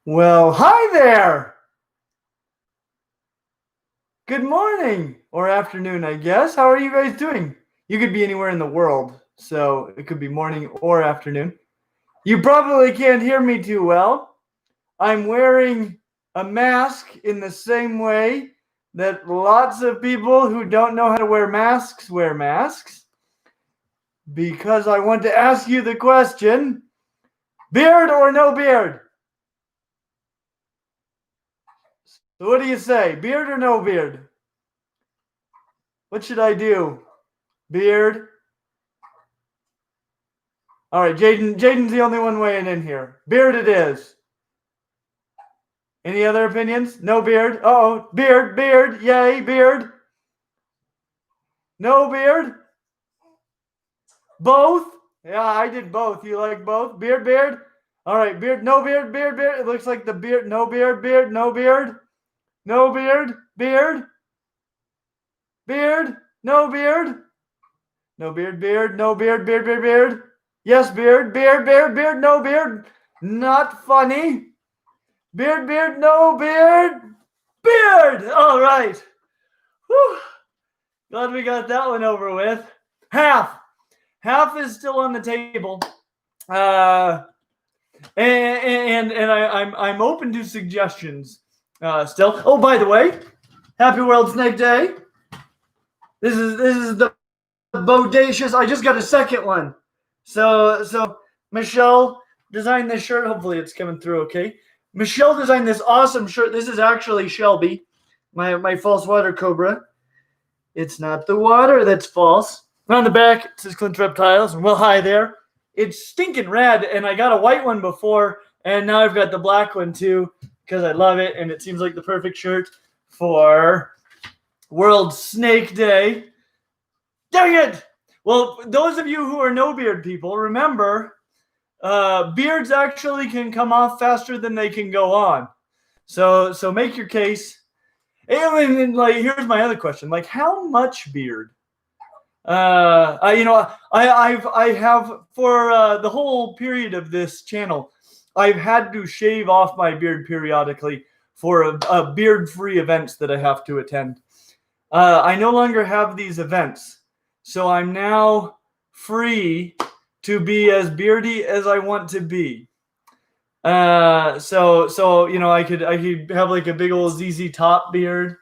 Well, hi there. Good morning or afternoon, I guess. How are you guys doing? You could be anywhere in the world, so it could be morning or afternoon. You probably can't hear me too well. I'm wearing a mask in the same way that lots of people who don't know how to wear masks because I want to ask you the question, beard or no beard? So what do you say, beard or no beard? What should I do? Beard? All right, Jaden's the only one weighing in here. Beard it is. Any other opinions? No beard? Uh-oh. Beard. Yay, beard. No beard? Both? Yeah, I did both. You like both? Beard? All right, beard. No beard. It looks like the beard. No beard. No beard. No beard. Beard. No beard. No beard. No beard. Yes, beard. No beard. Not funny. Beard, no beard. Beard! All right. Whew. Glad we got that one over with. Half is still on the table. And I'm open to suggestions still. Oh, by the way, happy World Snake Day. This is the bodacious. I just got a second one. So Michelle designed this shirt. Hopefully it's coming through okay. Michelle designed this awesome shirt. This is actually Shelby, my false water cobra. It's not the water that's false. On the back, it says Clint Reptiles. Well, hi there. It's stinking rad, and I got a white one before, and now I've got the black one too because I love it, and it seems like the perfect shirt for World Snake Day. Dang it! Well, those of you who are no beard people, remember, beards actually can come off faster than they can go on. So make your case. And like, here's my other question: like, how much beard? I have for the whole period of this channel, I've had to shave off my beard periodically for a beard-free events that I have to attend. I no longer have these events, so I'm now free to be as beardy as I want to be. So you know, I could have like a big old ZZ Top beard.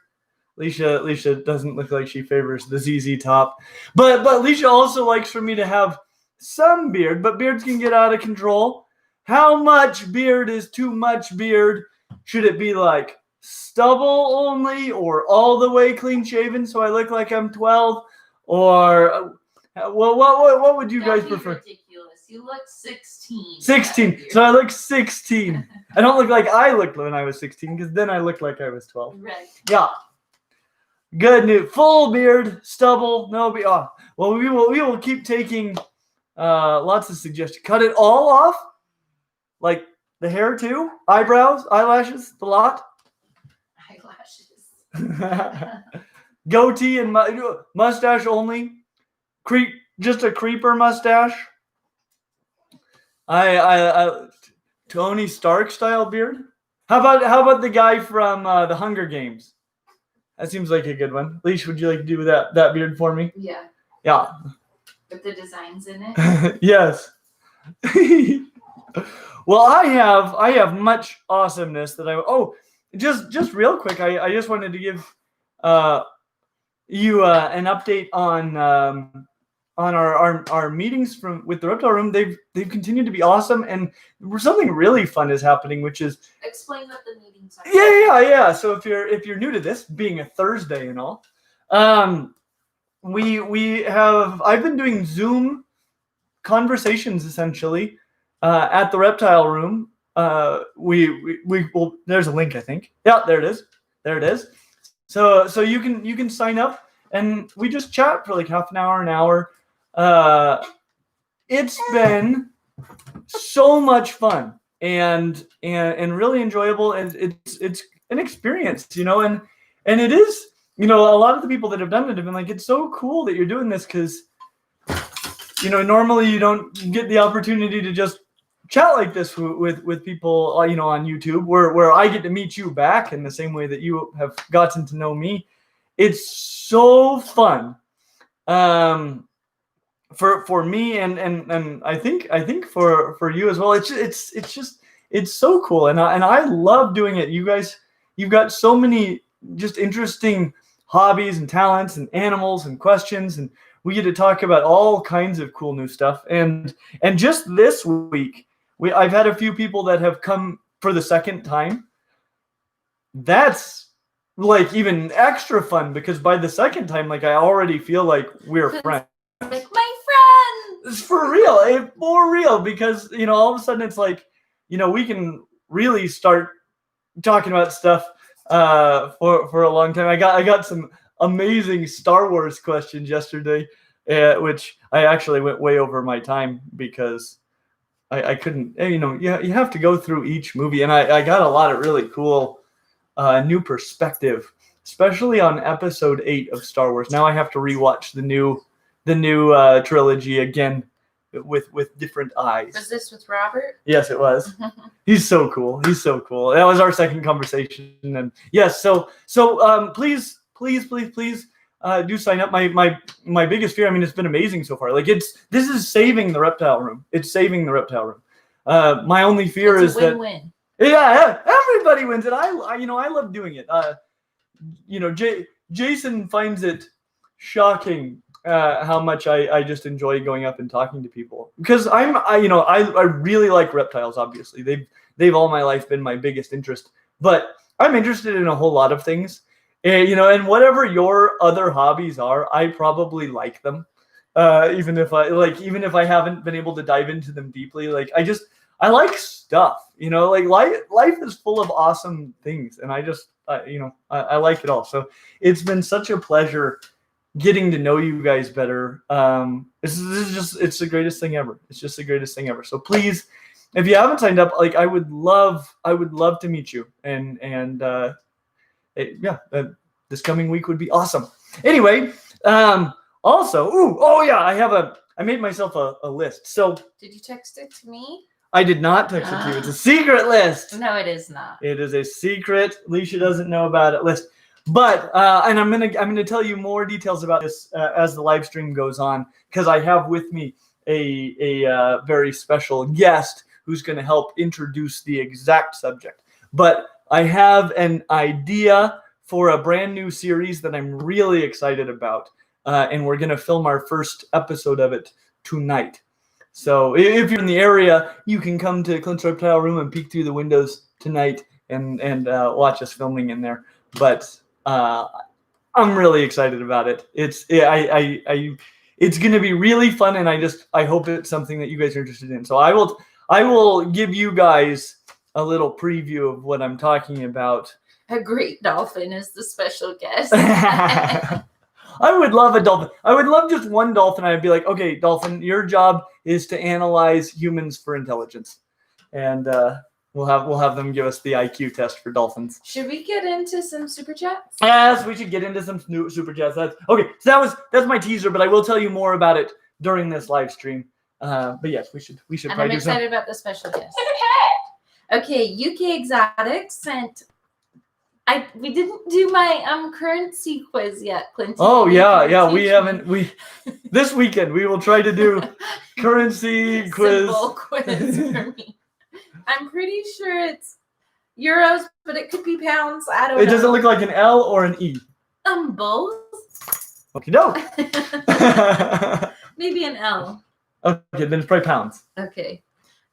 Alicia doesn't look like she favors the ZZ Top, but Alicia also likes for me to have some beard. But beards can get out of control. How much beard is too much beard? Should it be like stubble only, or all the way clean shaven so I look like I'm 12? Or what would you guys prefer? Ridiculous. You look 16. 16. So I look 16. I don't look like I looked when I was 16 because then I looked like I was 12. Right. Yeah. Good news. Full beard, stubble, no beard. Oh. Well, we will keep taking lots of suggestions. Cut it all off, like the hair too, eyebrows, eyelashes, the lot. Eyelashes. Goatee and mustache only. Just a creeper mustache. I Tony Stark style beard. How about the guy from the Hunger Games? That seems like a good one. Leash, would you like to do that beard for me? Yeah. Yeah. With the designs in it? Yes. Well, I have much awesomeness that just real quick, I just wanted to give you an update on our meetings with the Reptile Room. They've continued to be awesome, and something really fun is happening, which is explain what the meetings are. Yeah. So if you're new to this, being a Thursday and all, I've been doing Zoom conversations essentially at the Reptile Room. There's a link, I think. Yeah, there it is. So you can sign up and we just chat for like half an hour. It's been so much fun and really enjoyable, and it's an experience, you know, and it is, you know, a lot of the people that have done it have been like, it's so cool that you're doing this because, you know, normally you don't get the opportunity to just chat like this with people, you know, on YouTube, where I get to meet you back in the same way that you have gotten to know me. It's so fun. For me and I think for you as well. It's so cool, and I love doing it. You guys, you've got so many just interesting hobbies and talents and animals and questions, and we get to talk about all kinds of cool new stuff. And just this week, I've had a few people that have come for the second time. That's like even extra fun, because by the second time, like I already feel like we're friends. Like my friend. It's for real, because you know, all of a sudden it's like, you know, we can really start talking about stuff for a long time. I got some amazing Star Wars questions yesterday, which I actually went way over my time because I couldn't. You know, you have to go through each movie, and I got a lot of really cool new perspective, especially on Episode 8 of Star Wars. Now I have to rewatch the new trilogy again with different eyes. Was this with Robert? Yes, it was. He's so cool. That was our second conversation, and yes. So please do sign up. My biggest fear. I mean, it's been amazing so far. Like this is saving the Reptile Room. It's saving the Reptile Room. My only fear is that win-win. Yeah, everybody wins it. I love doing it. You know, Jason finds it shocking how much I just enjoy going up and talking to people, because I really like reptiles. Obviously, they've all my life been my biggest interest, but I'm interested in a whole lot of things. You know, and whatever your other hobbies are, I probably like them. Even if I haven't been able to dive into them deeply, like I like stuff, you know, like life is full of awesome things, and I like it all. So it's been such a pleasure getting to know you guys better. This is just, it's the greatest thing ever. It's just the greatest thing ever. So please, if you haven't signed up, like I would love to meet you, and this coming week would be awesome. Anyway, also, I made myself a list. So did you text it to me? I did not text it to you. It's a secret list. No, it is not. It is a secret. Alicia doesn't know about it list. But and I'm gonna tell you more details about this as the live stream goes on, because I have with me a very special guest who's going to help introduce the exact subject. But I have an idea for a brand new series that I'm really excited about, and we're going to film our first episode of it tonight. So if you're in the area, you can come to Clint's Reptile Room and peek through the windows tonight and watch us filming in there. But I'm really excited about it. It's going to be really fun, and I hope it's something that you guys are interested in. So I will give you guys a little preview of what I'm talking about. A great dolphin is the special guest. I would love a dolphin. I would love just one dolphin. I'd be like, okay, dolphin, your job is to analyze humans for intelligence, and we'll have them give us the IQ test for dolphins. Should we get into some super chats? Yes, we should get into some new super chats. Okay. So that's my teaser, but I will tell you more about it during this live stream. But yes, we should. And probably I'm excited about the special guest. Okay, UK Exotic sent. We didn't do my currency quiz yet, Clinton. Oh yeah. We haven't. This weekend we will try to do currency quiz. Simple quiz for me. I'm pretty sure it's euros, but it could be pounds. I don't know. It doesn't look like an L or an E. Both. Okie doke. Maybe an L. Okay, then it's probably pounds. Okay.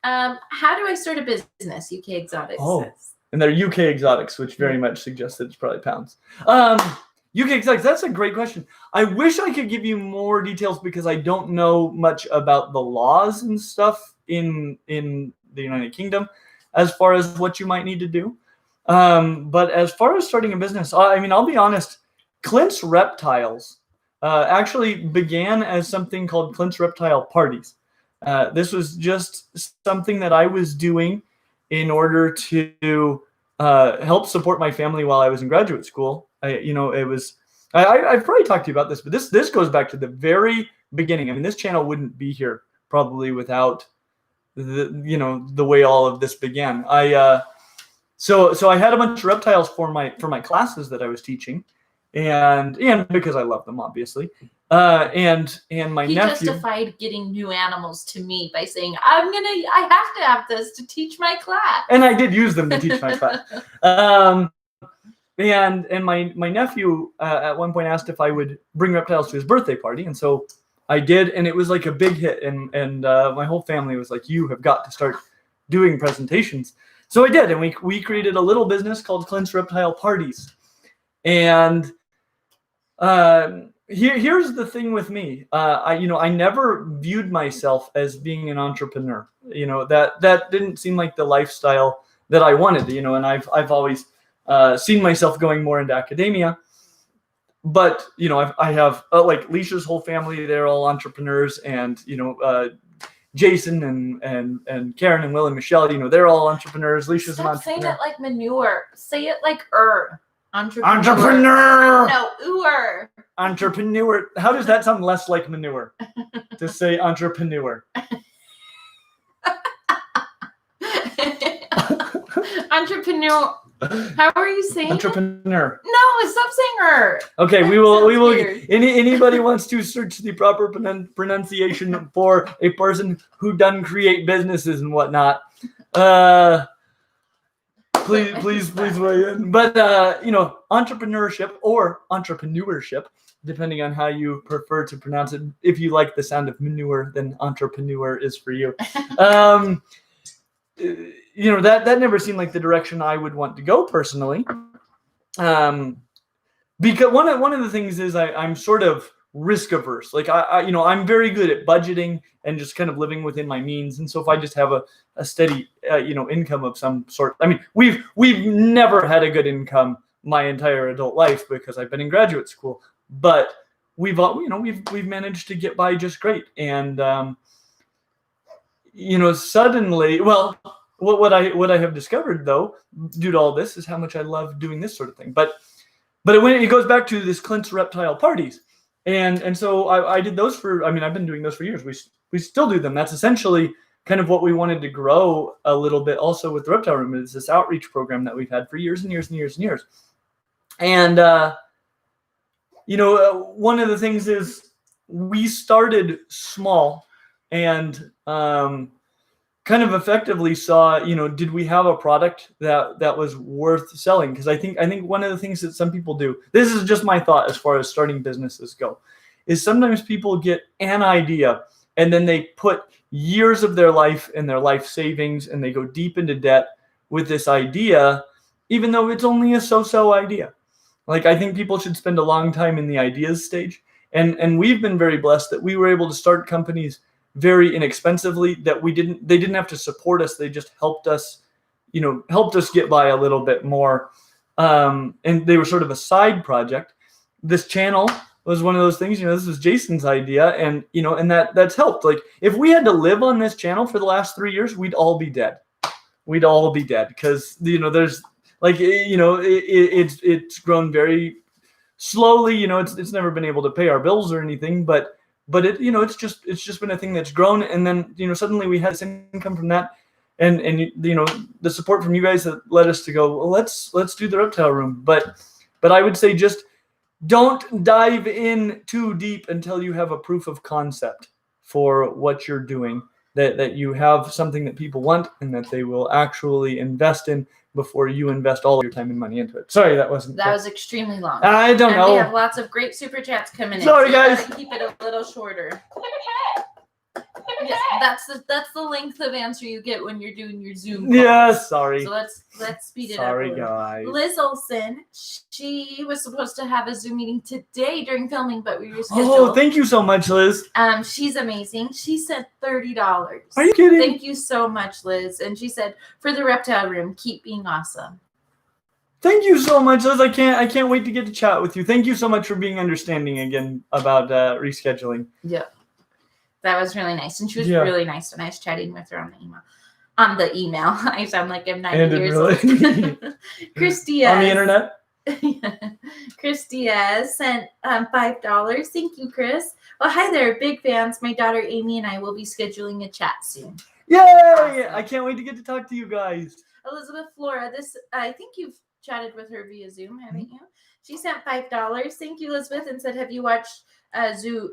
How do I start a business? UK Exotics says. And they're UK Exotics, which very much suggests that it's probably pounds. UK Exotics, that's a great question. I wish I could give you more details, because I don't know much about the laws and stuff in the United Kingdom as far as what you might need to do. But as far as starting a business, I mean, I'll be honest, Clint's Reptiles actually began as something called Clint's Reptile Parties. This was just something that I was doing in order to help support my family while I was in graduate school. I've probably talked to you about this, but this goes back to the very beginning. I mean, this channel wouldn't be here probably without the way all of this began. So I had a bunch of reptiles for my classes that I was teaching, and because I love them, obviously. And my He nephew justified getting new animals to me by saying, I have to have this to teach my class. and I did use them to teach my class. And my nephew at one point asked if I would bring reptiles to his birthday party, and so I did, and it was like a big hit, and my whole family was like, "You have got to start doing presentations." So I did, and we created a little business called Clint's Reptile Parties. And here's the thing with me. I never viewed myself as being an entrepreneur. That didn't seem like the lifestyle that I wanted. And I've always seen myself going more into academia. But I have like Leisha's whole family; they're all entrepreneurs, and Jason and Karen and Will and Michelle, they're all entrepreneurs. Leisha's an entrepreneur. Saying it like manure. Say it like entrepreneur. Entrepreneur. No, Entrepreneur. How does that sound less like manure? To say entrepreneur. Entrepreneur. How are you saying Entrepreneur. No, stop saying her. Okay, we will. Weird. Anybody wants to search the proper pronunciation for a person who done create businesses and whatnot. Please weigh in. But entrepreneurship, depending on how you prefer to pronounce it. If you like the sound of manure, then entrepreneur is for you. That never seemed like the direction I would want to go personally. Because one of the things is I'm sort of risk averse. Like I'm very good at budgeting and just kind of living within my means. And so if I just have a steady income of some sort, I mean, we've never had a good income my entire adult life because I've been in graduate school, but we've managed to get by just great. And suddenly, well, what I have discovered though, due to all this, is how much I love doing this sort of thing. But it goes back to this Clint's Reptile Parties. And so I did those I've been doing those for years. We still do them. That's essentially kind of what we wanted to grow a little bit also with the Reptile Room, is this outreach program that we've had for years and years and years and years. And, one of the things is we started small and kind of effectively saw, did we have a product that was worth selling? Because I think one of the things that some people do, this is just my thought as far as starting businesses go, is sometimes people get an idea and then they put years of their life and their life savings and they go deep into debt with this idea, even though it's only a so-so idea. Like, I think people should spend a long time in the ideas stage. And we've been very blessed that we were able to start companies very inexpensively, that they didn't have to support us. They just helped us get by a little bit more. And they were sort of a side project. This channel was one of those things, this was Jason's idea, and that's helped. Like, if we had to live on this channel for the last 3 years, we'd all be dead. We'd all be dead because, there's like, it's grown very slowly. It's never been able to pay our bills or anything, but it, it's just been a thing that's grown. And then, suddenly we had this income from that, and the support from you guys that led us to go, well, let's do the Reptile Room. But I would say, just don't dive in too deep until you have a proof of concept for what you're doing, that you have something that people want and that they will actually invest in before you invest all of your time and money into it. Sorry, that was extremely long. I don't know. We have lots of great super chats coming in. Sorry, so you guys. gotta keep it a little shorter. Yes, that's the length of answer you get when you're doing your Zoom calls. Yes, sorry. So let's speed it up. Sorry, guys. Liz Olson, she was supposed to have a Zoom meeting today during filming, but we rescheduled. Oh, thank you so much, Liz. She's amazing. She sent $30. Are you kidding? Thank you so much, Liz. And she said, for the Reptile Room, keep being awesome. Thank you so much, Liz. I can't wait to get to chat with you. Thank you so much for being understanding again about rescheduling. Yeah. That was really nice. And she was really nice when I was chatting with her on the email. I sound like I'm 90 years old. Christia. On the internet? Christia sent $5. Thank you, Chris. Well, hi there. Big fans. My daughter Amy and I will be scheduling a chat soon. Yay! Awesome. I can't wait to get to talk to you guys. Elizabeth Flora, I think you've chatted with her via Zoom, haven't you? She sent $5. Thank you, Elizabeth, and said, "Have you watched Zoo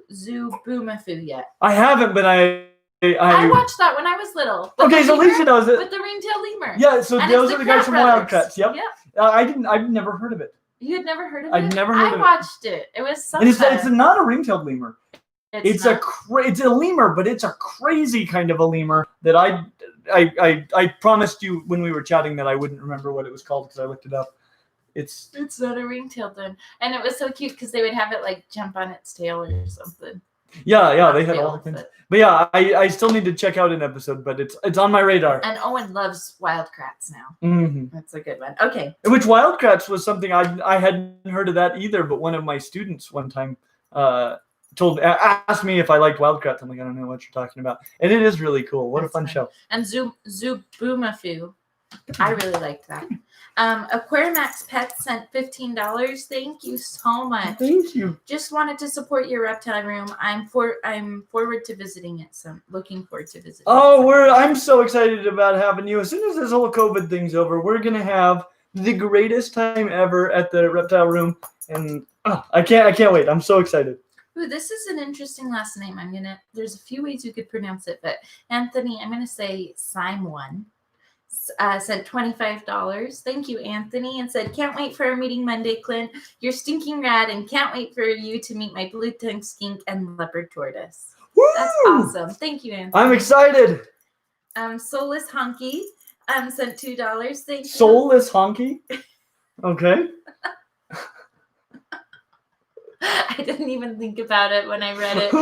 Boomafu yet?" I haven't, but I watched that when I was little. Okay, so Lisa knows it. With the ringtail lemur. Yeah, so and those are the guys from Wildcats. Yep. Yep. I've never heard of it. You had never heard of it? I've never heard of it. I watched it. It was so And it's not a ring-tailed lemur. It's not? it's a lemur, but it's a crazy kind of a lemur that I promised you when we were chatting that I wouldn't remember what it was called because I looked it up. It's not a ring-tailed one. And it was so cute because they would have it like jump on its tail or something. Yeah, they had all the kinds. But yeah, I still need to check out an episode, but it's on my radar. And Owen loves Wildcats now. Mm-hmm. That's a good one. Okay. Which Wildcats was something I hadn't heard of that either, but one of my students one time asked me if I liked Wildcats. I'm like, I don't know what you're talking about. And it is really cool. What a fun show. And Zoo Boomafu. I really liked that. Aquarimax Pets sent $15. Thank you so much. Thank you. Just wanted to support your reptile room. I'm forward to visiting it. So looking forward to visiting. Oh, I'm so excited about having you. As soon as this whole COVID thing's over, we're gonna have the greatest time ever at the Reptile Room, and I can't wait. I'm so excited. Ooh, this is an interesting last name. There's a few ways you could pronounce it, but Anthony, I'm gonna say Simon. Sent $25. Thank you, Anthony, and said, "Can't wait for our meeting Monday, Clint. You're stinking rad, and can't wait for you to meet my blue tongue skink and leopard tortoise." Woo! That's awesome. Thank you, Anthony. I'm excited. Soulless Honky sent $2. Thank you. Soulless Honky. Okay. I didn't even think about it when I read it,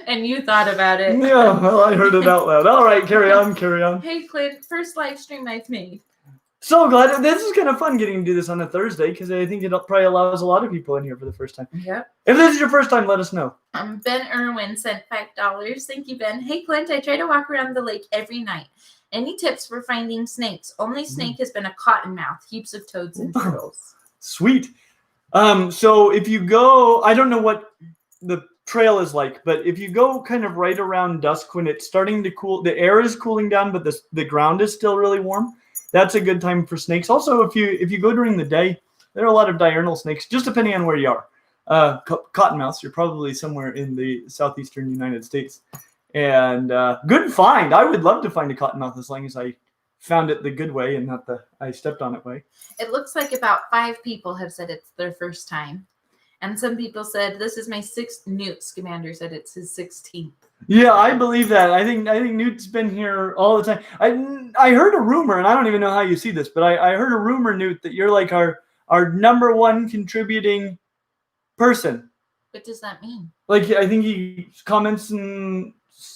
and you thought about it. Yeah, well, I heard it out loud. All right, carry on. Hey, Clint, first live stream I've made. So glad. This is kind of fun getting to do this on a Thursday because I think it probably allows a lot of people in here for the first time. Yep. If this is your first time, let us know. Ben Irwin sent $5. Thank you, Ben. Hey, Clint, I try to walk around the lake every night. Any tips for finding snakes? Only snake has been a cottonmouth. Heaps of toads and turtles. Sweet. So if you go, I don't know what the trail is like, but if you go kind of right around dusk when it's starting to cool, the air is cooling down, but the ground is still really warm. That's a good time for snakes. Also, if you go during the day, there are a lot of diurnal snakes, just depending on where you are. Cottonmouths, you're probably somewhere in the southeastern United States. And good find. I would love to find a cottonmouth as long as I found it the good way and not the I stepped on it way. It looks like about 5 people have said it's their first time. And some people said, this is my 6th. Newt Scamander said it's his 16th. Yeah, I believe that. I think Newt's been here all the time. I heard a rumor, and I don't even know how you see this, but I heard a rumor, Newt, that you're like our number 1 contributing person. What does that mean? Like, I think he comments and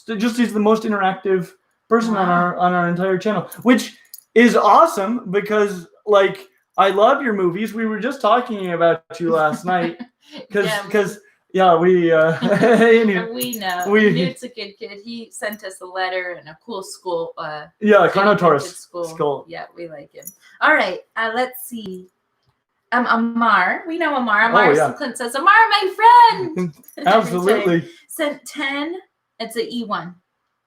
just he's the most interactive person on our entire channel, which is awesome because like I love your movies. We were just talking about you last night because we know Newt's a good kid. He sent us a letter and a cool school. Carnotaurus school. Yeah, we like him. All right, let's see. Amar, we know Amar. Clint says, "Amar, my friend." Absolutely. Sent 10. It's an E1.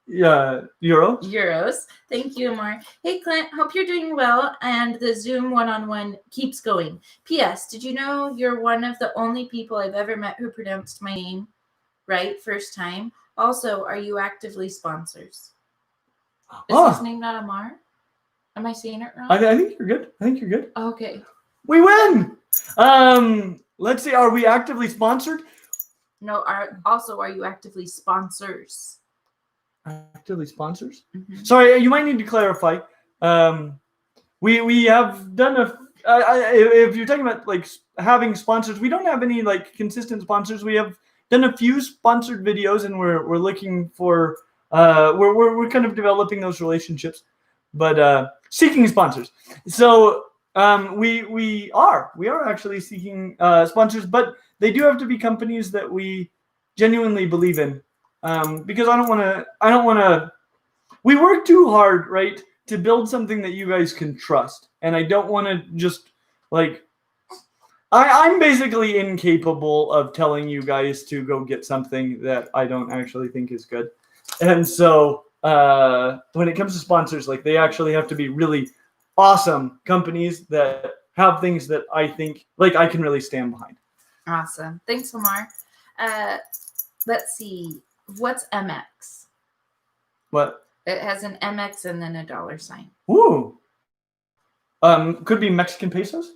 Yeah, euros. Thank you, Amar. Hey, Clint, hope you're doing well and the Zoom one-on-one keeps going. P.S. Did you know you're one of the only people I've ever met who pronounced my name right first time? Also, are you actively sponsors? Is his name not Amar? Am I saying it wrong? I think you're good. Okay. We win. Let's see. Are we actively sponsored? No. Are you actively sponsors? Actively sponsors? Mm-hmm. Sorry, you might need to clarify. We have done if you're talking about like having sponsors, we don't have any like consistent sponsors. We have done a few sponsored videos, and we're looking for we're kind of developing those relationships, but seeking sponsors. So we are actually seeking sponsors, but they do have to be companies that we genuinely believe in. Because I don't want to, we work too hard, right, to build something that you guys can trust. And I don't want to just like, I'm basically incapable of telling you guys to go get something that I don't actually think is good. And so when it comes to sponsors, like they actually have to be really awesome companies that have things that I think like I can really stand behind. Awesome. Thanks, Lamar. Let's see. What's MX? What? It has an MX and then a $sign. Ooh. Could be Mexican pesos.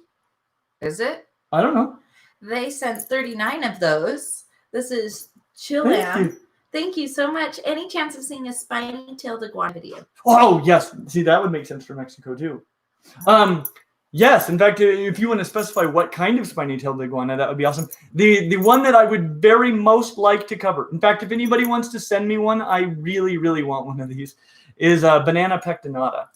Is it? I don't know. They sent 39 of those. This is Chilam. Thank you so much. Any chance of seeing a spiny-tailed iguana video? Oh, yes. See, that would make sense for Mexico, too. Yes. In fact, if you want to specify what kind of spiny-tailed iguana, that would be awesome. The one that I would very most like to cover, in fact, if anybody wants to send me one, I really, really want one of these, is Banana pectinata.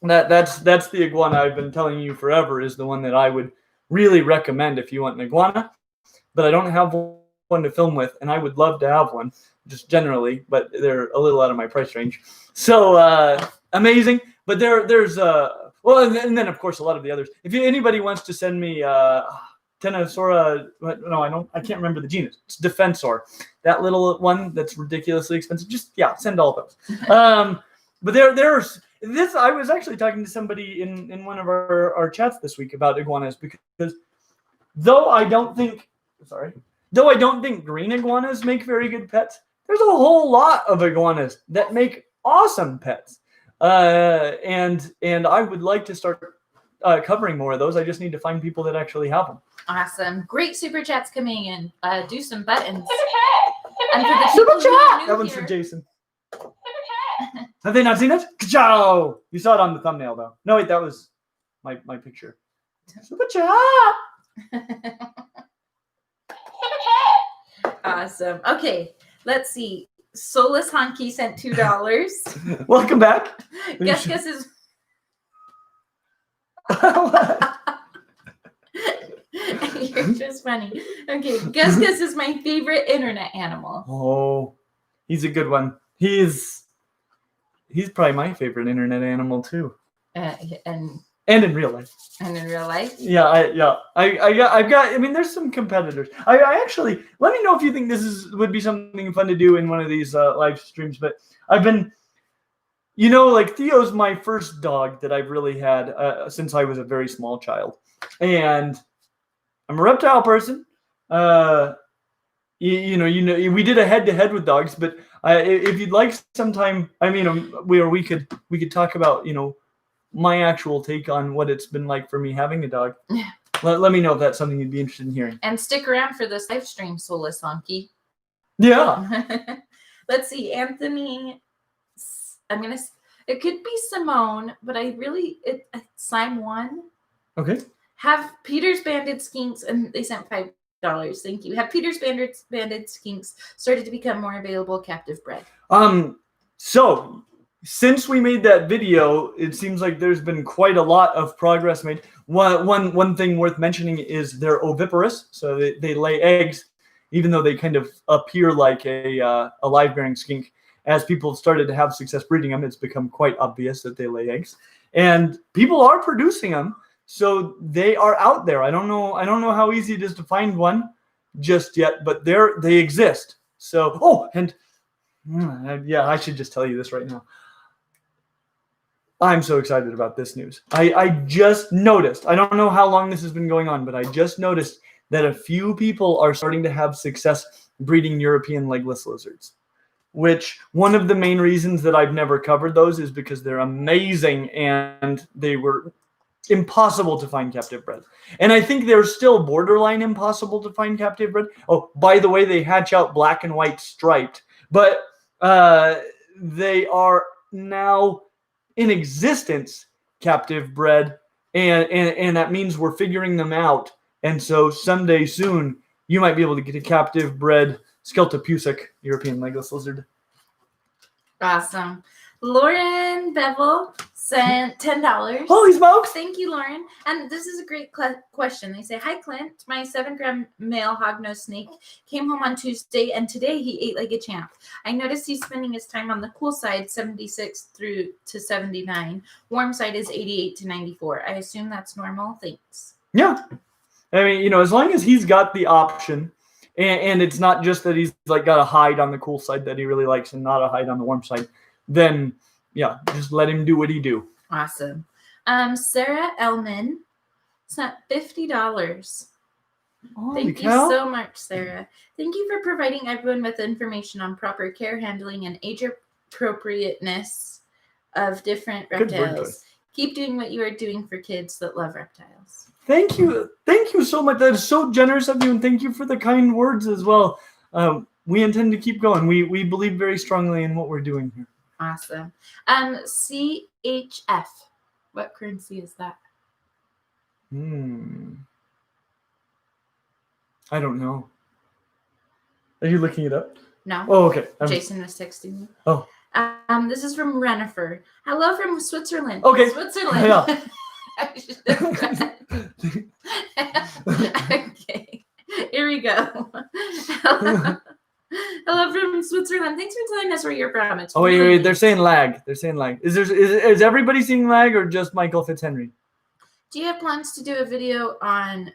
That's the iguana I've been telling you forever is the one that I would really recommend if you want an iguana. But I don't have one to film with, and I would love to have one, just generally, but they're a little out of my price range. So amazing. But there's well, and then of course a lot of the others. If anybody wants to send me Tenosaura, no, I can't remember the genus. It's Defensor, that little one that's ridiculously expensive. Just send all those. But there's this. I was actually talking to somebody in one of our chats this week about iguanas because though I don't think green iguanas make very good pets, there's a whole lot of iguanas that make awesome pets. And I would like to start covering more of those. I just need to find people that actually have them. Awesome. Great super chats coming in. Do some buttons. And for the super chat! That one's for Jason. Have they not seen it? Ka-chow! You saw it on the thumbnail, though. No, wait, that was my picture. Super chat! Awesome. Okay, let's see. Soulless Honky sent $2. Welcome back. Gus is. You're just funny. Okay, Gus is my favorite internet animal. Oh, he's a good one. He's probably my favorite internet animal too. And in real life. And in real life? Yeah, I've got. I mean, there's some competitors. I actually let me know if you think this would be something fun to do in one of these live streams. But I've been, like Theo's my first dog that I've really had since I was a very small child, and I'm a reptile person. We did a head-to-head with dogs, but if you'd like sometime, I mean, where we could talk about my actual take on what it's been like for me having a dog. Yeah. Let me know if that's something you'd be interested in hearing. And stick around for this live stream, Soulless Honky. Yeah. Let's see, Anthony. It could be Simone, but Sime one. Okay. Have Peter's Banded Skinks, and they sent $5. Thank you. Have Peter's Banded Skinks started to become more available captive bred? So since we made that video, it seems like there's been quite a lot of progress made. One thing worth mentioning is they're oviparous, so they lay eggs, even though they kind of appear like a live-bearing skink. As people have started to have success breeding them, it's become quite obvious that they lay eggs, and people are producing them. So they are out there. I don't know how easy it is to find one just yet, but they exist. So I should just tell you this right now. I'm so excited about this news. I just noticed, I don't know how long this has been going on, but I just noticed that a few people are starting to have success breeding European legless lizards, which one of the main reasons that I've never covered those is because they're amazing and they were impossible to find captive bred. And I think they're still borderline impossible to find captive bred. Oh, by the way, they hatch out black and white striped, but they are now in existence captive bred, and that means we're figuring them out. And so someday soon you might be able to get a captive bred Skeltopusic European legless lizard. Awesome. Lauren Bevel sent $10. Holy smokes! Thank you, Lauren. And this is a great question. They say, "Hi, Clint. My 7-gram male hognose snake came home on Tuesday, and today he ate like a champ. I noticed he's spending his time on the cool side, 76 through to 79. Warm side is 88 to 94. I assume that's normal. Thanks." Yeah. I mean, as long as he's got the option and it's not just that he's like got a hide on the cool side that he really likes and not a hide on the warm side, then yeah, just let him do what he do. Awesome. Sarah Elman sent $50. Thank you so much, Sarah. Thank you for providing everyone with information on proper care, handling, and age appropriateness of different reptiles. Keep doing what you are doing for kids that love reptiles. Thank you so much. That is so generous of you, and thank you for the kind words as well. We intend to keep going. We believe very strongly in what we're doing here. Awesome. CHF. What currency is that? I don't know. Are you looking it up? No. Oh, okay. Jason was texting me. Oh. This is from Renifer. Hello from Switzerland. Okay. Switzerland. Yeah. Okay. Here we go. Hello from Switzerland. Thanks for telling us where you're from. It's wait. They're saying lag. Is everybody seeing lag or just Michael Fitzhenry? Do you have plans to do a video on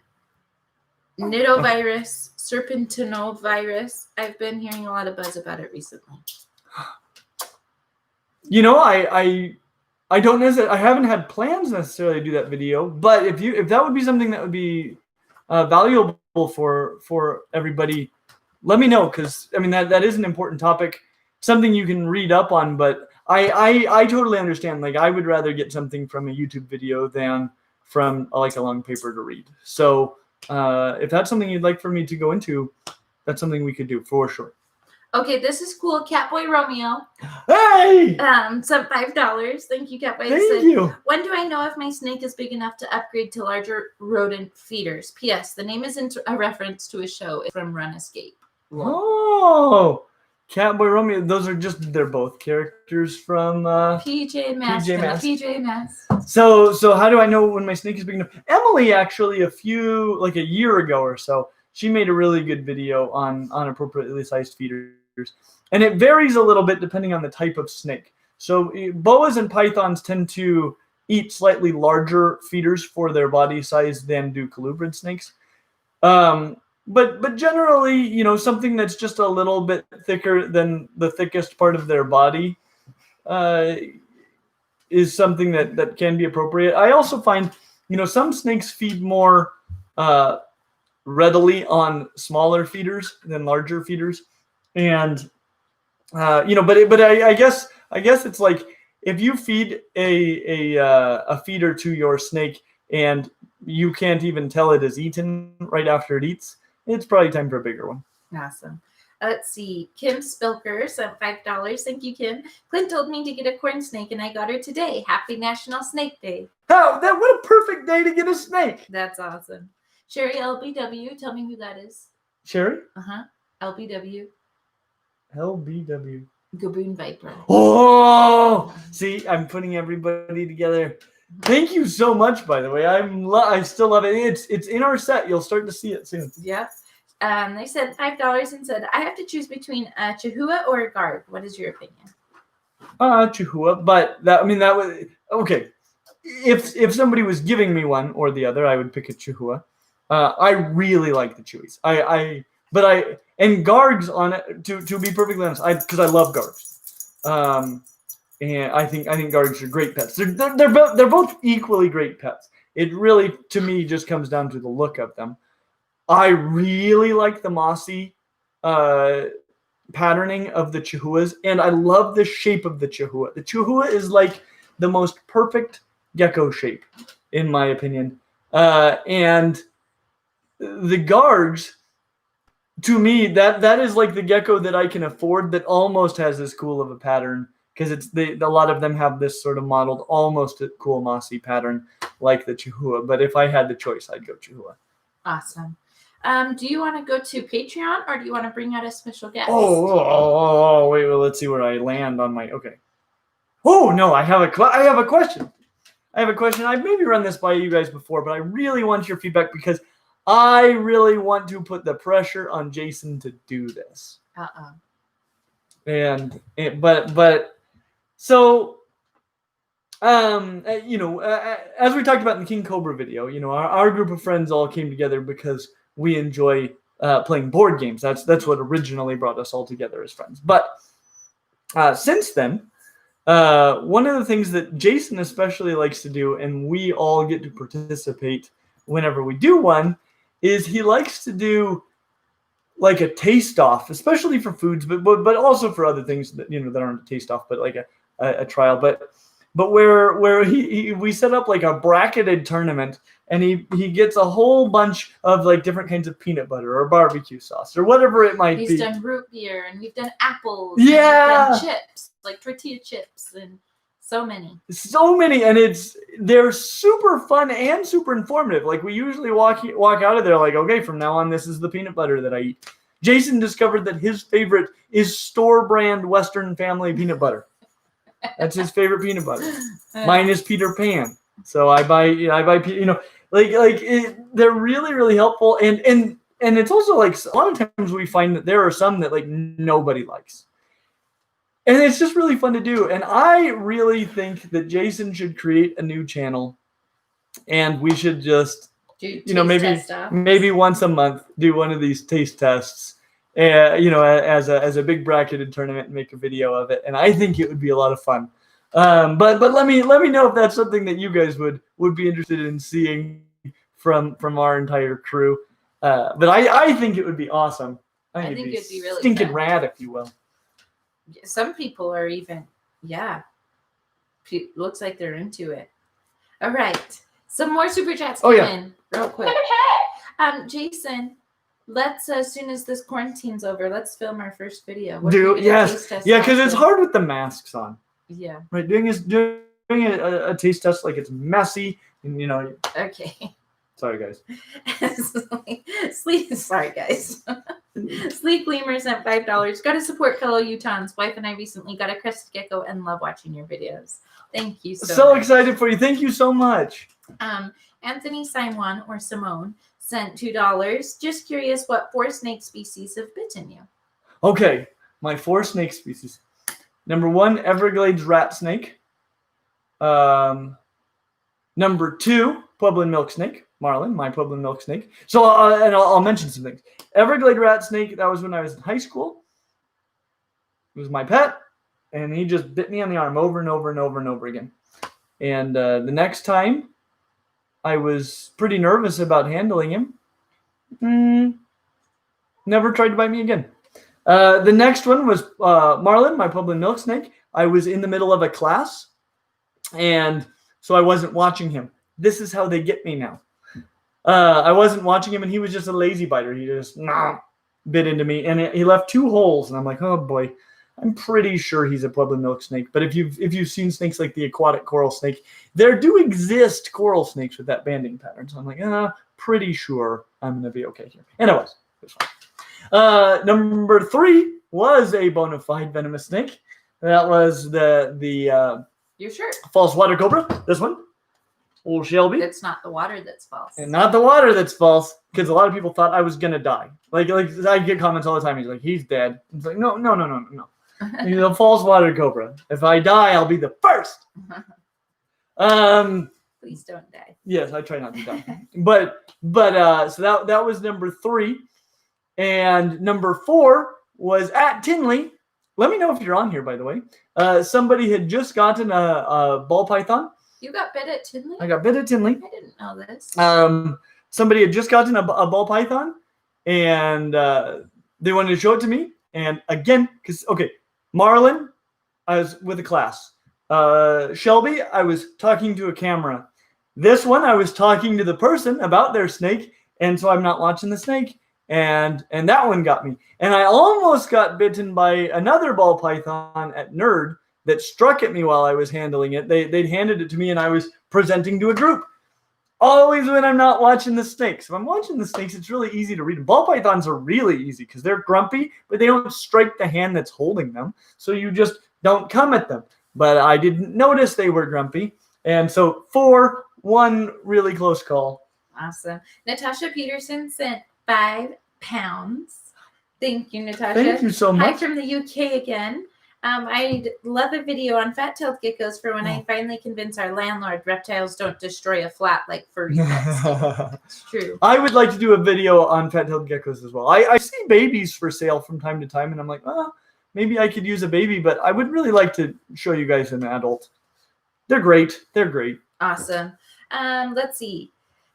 nidovirus, serpentinovirus? I've been hearing a lot of buzz about it recently. I don't necessarily. I haven't had plans necessarily to do that video, but if that would be something that would be valuable for everybody, let me know, because I mean that is an important topic, something you can read up on. But I totally understand. Like, I would rather get something from a YouTube video than from like a long paper to read. So if that's something you'd like for me to go into, that's something we could do for sure. Okay, this is cool. Catboy Romeo. Hey! Sent $5. Thank you, Catboy. Thank you. When do I know if my snake is big enough to upgrade to larger rodent feeders? P.S. The name isn't a reference to a show. It's from Run Escape. Oh, Catboy Romeo. They're both characters from PJ Masks. PJ Masks. So how do I know when my snake is big enough? Emily, actually, a year ago or so, she made a really good video on appropriately sized feeders. And it varies a little bit depending on the type of snake. So boas and pythons tend to eat slightly larger feeders for their body size than do colubrid snakes. But generally, something that's just a little bit thicker than the thickest part of their body is something that can be appropriate. I also find, some snakes feed more readily on smaller feeders than larger feeders. And I guess it's like, if you feed a feeder to your snake and you can't even tell it is eaten right after it eats, it's probably time for a bigger one. Awesome. Let's see. Kim Spilker sent $5. Thank you, Kim. Clint told me to get a corn snake, and I got her today. Happy National Snake Day. Oh, what a perfect day to get a snake. That's awesome. Sherry LBW, tell me who that is. Sherry? LBW. LBW. Gaboon Viper. Oh, see, I'm putting everybody together. Thank you so much, by the way. I still love it. It's in our set. You'll start to see it soon. Yep. They said $5 and said, I have to choose between a Chihuahua or a Guard. What is your opinion? Chihuahua, but that was okay. If somebody was giving me one or the other, I would pick a Chihuahua. I really like the Chewies. And Gargs on it, to be perfectly honest, because I love Gargs. And I think Gargs are great pets. They're both equally great pets. It really, to me, just comes down to the look of them. I really like the mossy patterning of the Chihuahuas, and I love the shape of the Chihuahua. The Chihuahua is like the most perfect gecko shape, in my opinion. And the Gargs, to me, that is like the gecko that I can afford that almost has this cool of a pattern, because a lot of them have this sort of modeled almost a cool mossy pattern like the Chihuahua. But if I had the choice, I'd go Chihuahua. Awesome. Do you want to go to Patreon, or do you want to bring out a special guest? Oh, wait. Well, let's see where I land on my. Okay. Oh no, I have a question. I've maybe run this by you guys before, but I really want your feedback because I really want to put the pressure on Jason to do this. So, as we talked about in the King Cobra video, our group of friends all came together because we enjoy playing board games. That's what originally brought us all together as friends. But since then, one of the things that Jason especially likes to do, and we all get to participate whenever we do one, is he likes to do like a taste off, especially for foods, but also for other things that that aren't a taste off, but like a trial. But where we set up like a bracketed tournament, and he gets a whole bunch of like different kinds of peanut butter or barbecue sauce or whatever it might be. He's done root beer, and we've done apples. Yeah. And we've done chips, like tortilla chips, and so many, and they're super fun and super informative. Like we usually walk out of there like, okay, from now on, this is the peanut butter that I eat. Jason discovered that his favorite is store brand Western Family peanut butter. That's his favorite peanut butter. Mine is Peter Pan. So I buy they're really, really helpful. And it's also like a lot of times we find that there are some that like nobody likes. And it's just really fun to do. And I really think that Jason should create a new channel, and we should just, maybe once a month do one of these taste tests, as a big bracketed tournament and make a video of it. And I think it would be a lot of fun. But let me know if that's something that you guys would be interested in seeing from our entire crew. But I think it would be awesome. I think it'd be really stinking fun. rad, if you will. Some people are even, looks like they're into it. All right. Some more super chats come in real quick. Jason, let's, as soon as this quarantine's over, let's film our first video. Yes. Yeah, because it's hard with the masks on. Yeah. Right. Doing a taste test, like, it's messy. And, Okay. Sorry, guys. Sorry, guys. Sleep Gleamer sent $5. Got to support fellow Utahns. Wife and I recently got a crested gecko and love watching your videos. Thank you so much. Excited for you. Thank you so much. Anthony Simon or Simone sent $2. Just curious what 4 snake species have bitten you. Okay, my 4 snake species. Number 1, Everglades rat snake. Number 2, Puebloan milk snake. Marlin, my Puebloan milk snake. So, I'll mention some things. Everglade rat snake, that was when I was in high school. It was my pet, and he just bit me on the arm over and over and over and over again. And the next time, I was pretty nervous about handling him. Never tried to bite me again. The next one was Marlin, my Puebloan milk snake. I was in the middle of a class, and so I wasn't watching him. This is how they get me now. I wasn't watching him, and he was just a lazy biter. He just bit into me, and he left 2 holes. And I'm like, oh boy, I'm pretty sure he's a Puebloan milk snake. But if you've seen snakes like the aquatic coral snake, there do exist coral snakes with that banding pattern. So I'm like, pretty sure I'm gonna be okay here. And it was fine. Number 3 was a bona fide venomous snake. That was the Your shirt. false water cobra. This one. Old Shelby. It's not the water that's false. And not the water that's false, because a lot of people thought I was gonna die. Like I get comments all the time. He's like, he's dead. It's like, no. He's a false water cobra. If I die, I'll be the first. Please don't die. Yes, I try not to die. but so that was number 3, and number 4 was at Tinley. Let me know if you're on here, by the way. Somebody had just gotten a ball python. You got bit at Tinley? I got bit at Tinley. I didn't know this. Somebody had just gotten a ball python, and they wanted to show it to me. And again, Marlin, I was with a class. Shelby, I was talking to a camera. This one, I was talking to the person about their snake, and so I'm not watching the snake. And that one got me. And I almost got bitten by another ball python at Nerd that struck at me while I was handling it. They'd handed it to me, and I was presenting to a group. Always when I'm not watching the snakes. If I'm watching the snakes, it's really easy to read them. Ball pythons are really easy because they're grumpy, but they don't strike the hand that's holding them. So you just don't come at them. But I didn't notice they were grumpy. And so 4, 1 really close call. Awesome. Natasha Peterson sent £5. Thank you, Natasha. Thank you so much. Hi from the UK again. I'd love a video on fat-tailed geckos for when I finally convince our landlord reptiles don't destroy a flat like furry pets do. It's true. I would like to do a video on fat-tailed geckos as well. I see babies for sale from time to time, and I'm like, oh, maybe I could use a baby, but I would really like to show you guys an adult. They're great. They're great. Awesome. Let's see.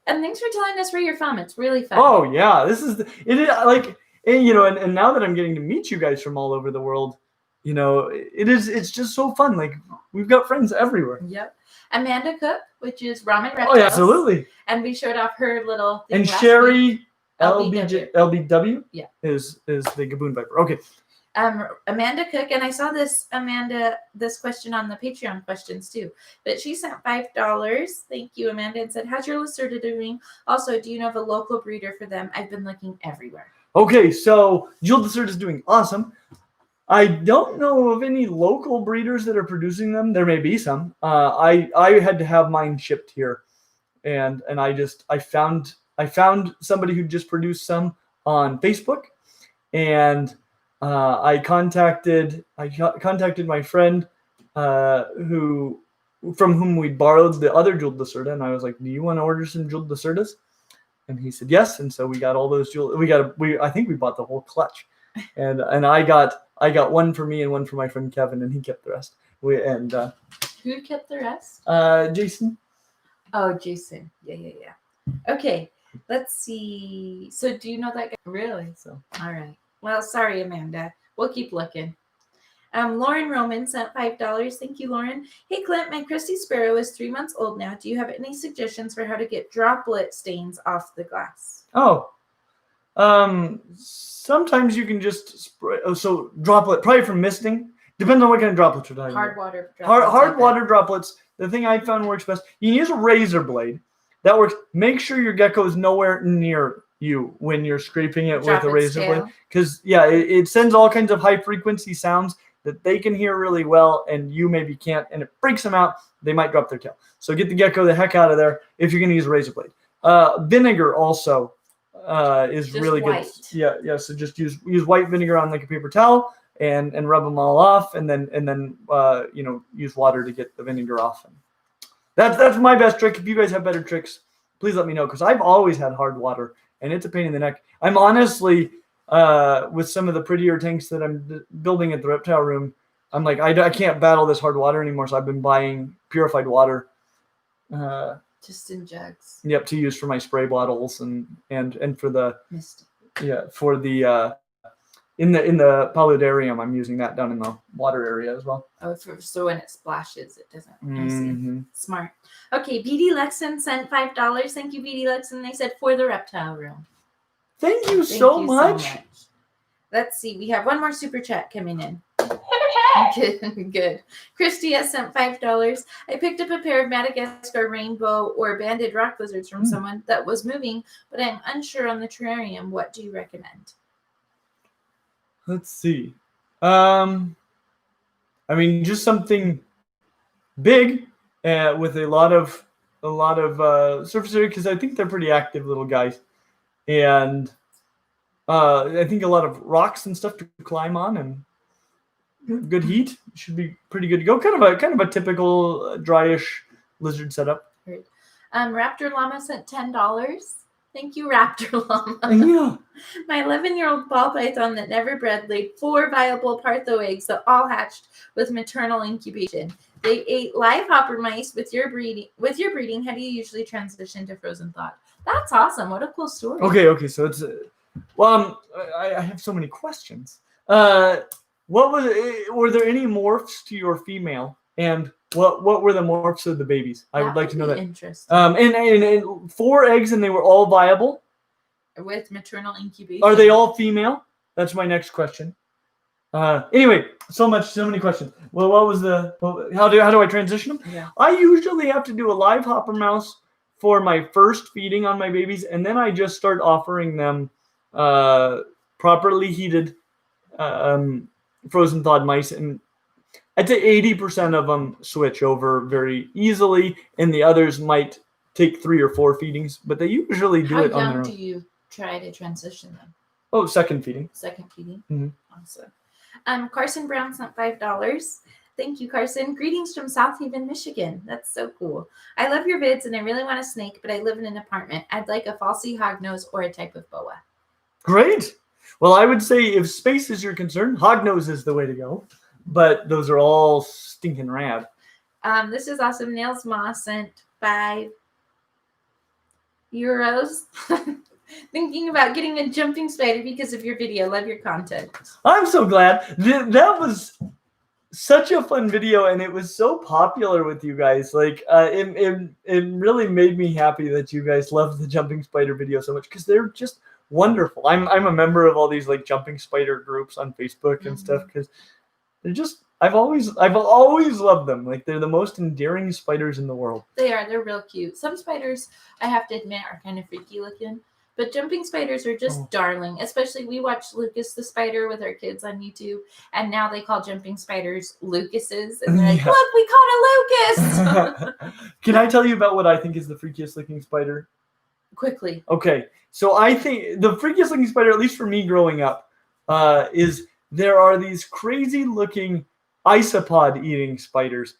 And thanks for telling us where you're from. It's really fun. Oh yeah, it is like, and now that I'm getting to meet you guys from all over the world, it's just so fun. Like, we've got friends everywhere. Yep. Amanda Cook, which is Ramen Reptiles. Oh yeah, absolutely. And we showed off her little thing. And Sherry LBW. LBW Yeah. is the Gaboon Viper. Okay. Amanda Cook, and I saw this question on the Patreon questions too, but she sent $5. Thank you, Amanda, and said, how's your Lacerda doing? Also, do you know of a local breeder for them? I've been looking everywhere. Okay, so Jill Lacerda is doing awesome. I don't know of any local breeders that are producing them. There may be some. I had to have mine shipped here, and I found somebody who just produced some on Facebook, and I contacted my friend from whom we borrowed the other jeweled Lacerda, and I was like, do you want to order some jeweled Lacerdas? And he said yes, and so we got all those jeweled. I think we bought the whole clutch, and I got one for me and one for my friend Kevin, and he kept the rest. Who kept the rest? Jason. Oh, Jason. Yeah. Okay, let's see. So do you know that guy? Really? So all right. Well, sorry, Amanda. We'll keep looking. Lauren Roman sent $5. Thank you, Lauren. Hey, Clint, my Christy Sparrow is 3 months old now. Do you have any suggestions for how to get droplet stains off the glass? Oh, sometimes you can just spray. Oh, so droplet, probably from misting. Depends on what kind of droplets you're talking about. Hard water droplets. Hard water droplets. The thing I found works best. You can use a razor blade. That works. Make sure your gecko is nowhere near you when you're scraping it with a razor blade, because it sends all kinds of high frequency sounds that they can hear really well, and you maybe can't, and it freaks them out. They might drop their tail. So get the gecko the heck out of there if you're going to use a razor blade. Vinegar also is just really good. Yeah. So just use white vinegar on like a paper towel and rub them all off, and then use water to get the vinegar off. And that's my best trick. If you guys have better tricks, please let me know, because I've always had hard water, and it's a pain in the neck. I'm honestly, with some of the prettier tanks that I'm building at the Reptile Room, I'm like, I can't battle this hard water anymore, so I've been buying purified water. Just in jugs. Yep, to use for my spray bottles and for the Misty. Yeah, for the in the paludarium, I'm using that down in the water area as well. Oh, so when it splashes, it doesn't. Mm-hmm. Smart. Okay, BD Lexon sent $5. Thank you, BD Lexon. They said for the Reptile Room. Thank you so much. Let's see. We have one more super chat coming in. Good. Christy has sent $5. I picked up a pair of Madagascar rainbow or banded rock lizards from someone that was moving, but I'm unsure on the terrarium. What do you recommend? Let's see. Just something big with a lot of surface area, because I think they're pretty active little guys, and I think a lot of rocks and stuff to climb on, and good heat should be pretty good to go. Kind of a typical dryish lizard setup. Great. Raptor Llama sent $10. Thank you, Raptor Llama. Yeah. My 11-year-old ball python that never bred laid 4 viable Partho eggs that all hatched with maternal incubation. They ate live hopper mice. With your breeding, how do you usually transition to frozen thawed? That's awesome. What a cool story. Okay. So it's I have so many questions. Were there any morphs to your female, and what were the morphs of the babies? I would like to know that. Interesting. And 4 eggs, and they were all viable with maternal incubation. Are they all female? That's my next question. Anyway, so many questions. Well, how do I transition them? Yeah. I usually have to do a live hopper mouse for my first feeding on my babies, and then I just start offering them properly heated frozen thawed mice, and I'd say 80% of them switch over very easily, and the others might take 3 or 4 feedings, but they usually do it on their own. How young do you try to transition them? Oh, second feeding. Second feeding? Mm-hmm. Awesome. Carson Brown sent $5. Thank you, Carson. Greetings from South Haven, Michigan. That's so cool. I love your vids and I really want a snake, but I live in an apartment. I'd like a falsy hognose or a type of boa. Great. Well, I would say if space is your concern, hognose is the way to go. But those are all stinking rad. This is awesome. Nails Moss sent €5. Thinking about getting a jumping spider because of your video. Love your content. I'm so glad. That was such a fun video, and it was so popular with you guys. Like, it really made me happy that you guys loved the jumping spider video so much because they're just wonderful. I'm a member of all these like jumping spider groups on Facebook and stuff because they're just. I've always loved them. Like, they're the most endearing spiders in the world. They are. They're real cute. Some spiders, I have to admit, are kind of freaky looking. But jumping spiders are just darling. Especially, we watched Lucas the Spider with our kids on YouTube. And now they call jumping spiders Lucases. And they're like, look, we caught a Lucas. Can I tell you about what I think is the freakiest looking spider? Quickly. Okay. So I think the freakiest looking spider, at least for me growing up, is there are these crazy looking isopod eating spiders.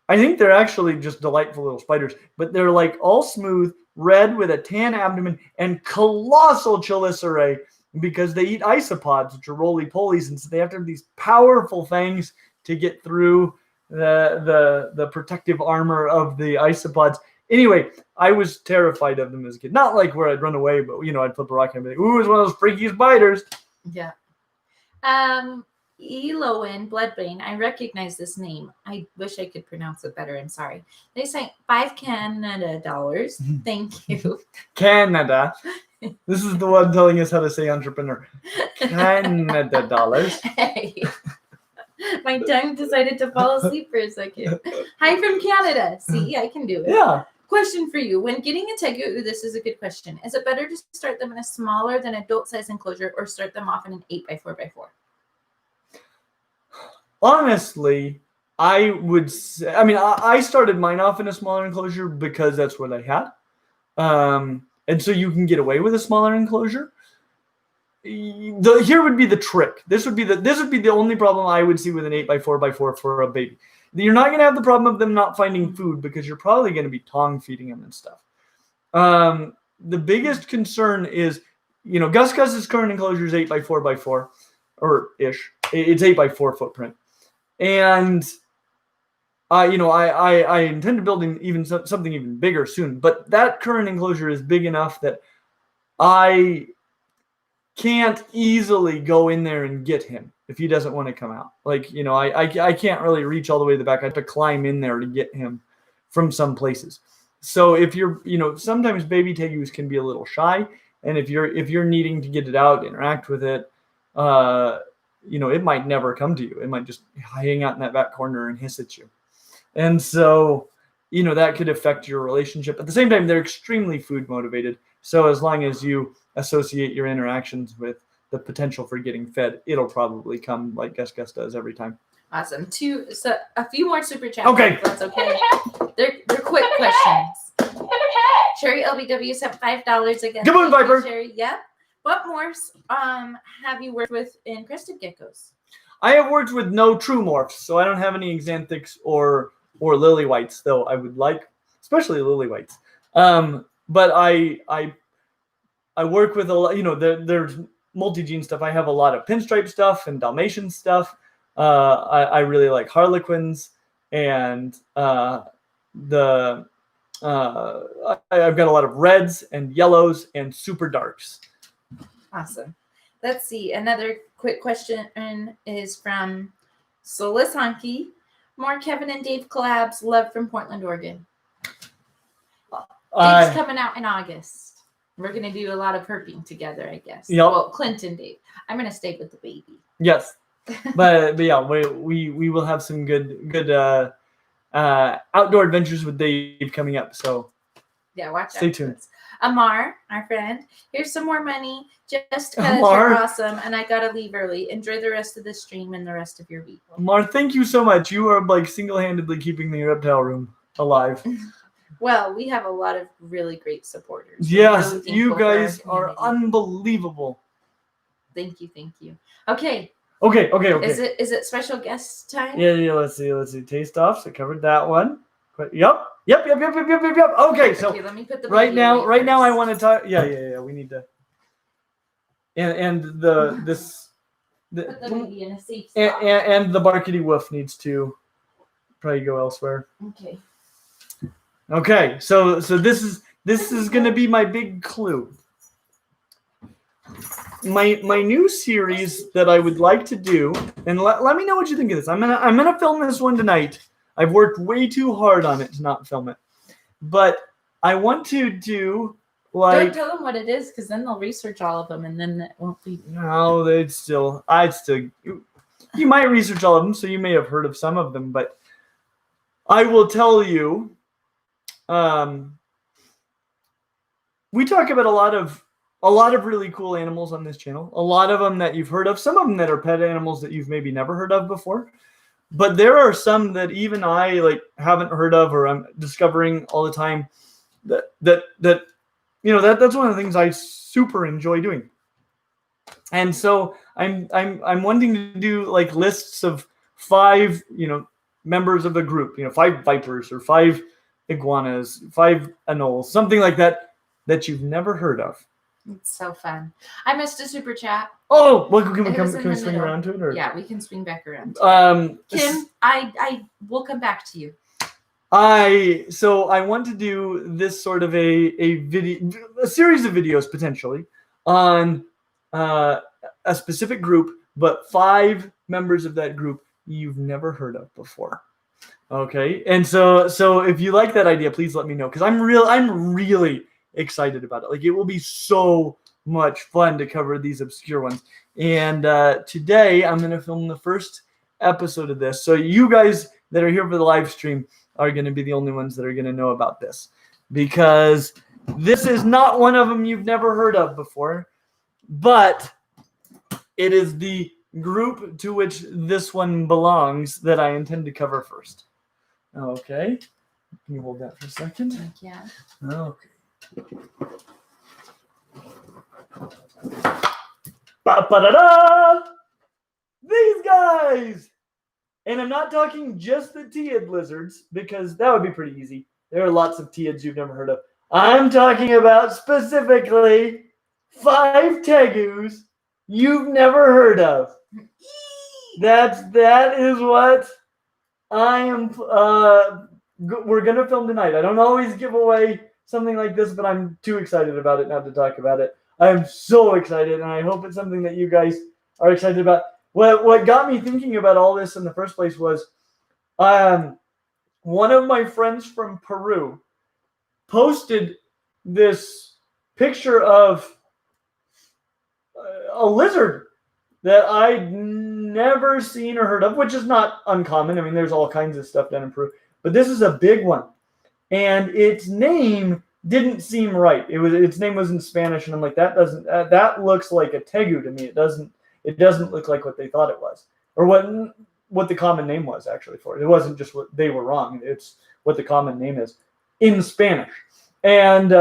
I think they're actually just delightful little spiders, but they're like all smooth, red with a tan abdomen and colossal chelicerae because they eat isopods, which are roly-polies, and so they have to have these powerful fangs to get through the protective armor of the isopods. Anyway, I was terrified of them as a kid. Not like where I'd run away, but I'd flip a rock and be like, "Ooh, it's one of those freaky spiders." Yeah. Eloin Bloodbane. I recognize this name. I wish I could pronounce it better. I'm sorry. They sent $5 Canada. Thank you. Canada. This is the one telling us how to say entrepreneur. Canada dollars. Hey. My tongue decided to fall asleep for a second. Hi from Canada. See, I can do it. Yeah. Question for you. When getting a tegu, this is a good question. Is it better to start them in a smaller than adult size enclosure or start them off in an 8x4x4? Honestly, I would say, I started mine off in a smaller enclosure because that's what I had. And so you can get away with a smaller enclosure. Here would be the trick. This would be the only problem I would see with an 8x4x4 for a baby. You're not going to have the problem of them not finding food because you're probably going to be tongue feeding them and stuff. The biggest concern is, Gus's current enclosure is 8x4x4 or ish. It's 8x4 footprint. And, I intend to build something even bigger soon. But that current enclosure is big enough that I can't easily go in there and get him if he doesn't want to come out. Like, I can't really reach all the way to the back. I have to climb in there to get him from some places. So if you're, sometimes baby tegus can be a little shy. And if you're needing to get it out, interact with it, it might never come to you. It might just hang out in that back corner and hiss at you. And so, that could affect your relationship. At the same time, they're extremely food motivated. So as long as you associate your interactions with the potential for getting fed, it'll probably come like Gus does every time. Awesome. So a few more super chats. Okay. If that's okay. They're quick questions. Sherry LBW sent $5 again. Come on, Viper. Sherry. Yep. What more have you worked with in crested geckos? I have worked with no true morphs, so I don't have any xanthics or lily whites, though I would like, especially lily whites. But I work with a lot, there's multi-gene stuff. I have a lot of pinstripe stuff and Dalmatian stuff. I really like Harlequins and I've got a lot of reds and yellows and super darks. Awesome. Let's see. Another quick question is from Solus Honky. More Kevin and Dave collabs. Love from Portland, Oregon. Dave's coming out in August. We're going to do a lot of herping together, I guess. Yep. Well, Clint and Dave. I'm going to stay with the baby. Yes. but yeah, we will have some good outdoor adventures with Dave coming up. So yeah, watch out. Stay tuned. Amar, our friend, here's some more money. Just because you're awesome, and I gotta leave early. Enjoy the rest of the stream and the rest of your week. Amar, thank you so much. You are like single-handedly keeping the Reptile Room alive. Well, we have a lot of really great supporters. Yes, you guys are unbelievable. Thank you. Okay. Okay. Is it special guest time? Yeah. Let's see. Taste off. So covered that one. Yep. Okay, so let me put the right baby now, away I first. want to talk. Yeah. We need to. And this. Put the baby in a safe spot. And the barkety woof needs to probably go elsewhere. Okay. Okay, so this is gonna be my big clue. My new series that I would like to do, and let me know what you think of this. I'm gonna film this one tonight. I've worked way too hard on it to not film it, but I want to do like. Don't tell them what it is, because then they'll research all of them, and then it won't be. No, I'd still. You might research all of them, so you may have heard of some of them, but I will tell you. We talk about a lot of really cool animals on this channel. A lot of them that you've heard of. Some of them that are pet animals that you've maybe never heard of before. But there are some that even I haven't heard of, or I'm discovering all the time. That's one of the things I super enjoy doing. And so I'm wanting to do lists of 5 members of the group. 5 vipers or 5 iguanas, 5 anoles, something like that you've never heard of. It's so fun. I missed a super chat. Oh, well, can we swing around to it? Or? Yeah, we can swing back around. Kim, I will come back to you. So I want to do this sort of a series of videos potentially on a specific group, but 5 members of that group you've never heard of before. Okay, and so if you like that idea, please let me know, because I'm really excited about it. It will be so much fun to cover these obscure ones. And today I'm going to film the first episode of this. So you guys that are here for the live stream are going to be the only ones that are going to know about this, because this is not one of them you've never heard of before, but it is the group to which this one belongs that I intend to cover first. Okay. Can you hold that for a second? Yeah. Okay. Ba-ba-da-da! These guys! And I'm not talking just the teid lizards, because that would be pretty easy. There are lots of teids you've never heard of. I'm talking about specifically 5 tegus you've never heard of. That is what I am. We're gonna film tonight. I don't always give away something like this, but I'm too excited about it not to talk about it. I am so excited, and I hope it's something that you guys are excited about. What got me thinking about all this in the first place was one of my friends from Peru posted this picture of a lizard that I'd never seen or heard of, which is not uncommon. I mean, there's all kinds of stuff down in Peru, but this is a big one. And its name didn't seem right. Its name was in Spanish, and I'm like, that looks like a tegu to me. It doesn't look like what they thought it was, or what the common name was actually for it. It wasn't just what they were wrong. It's what the common name is in Spanish. And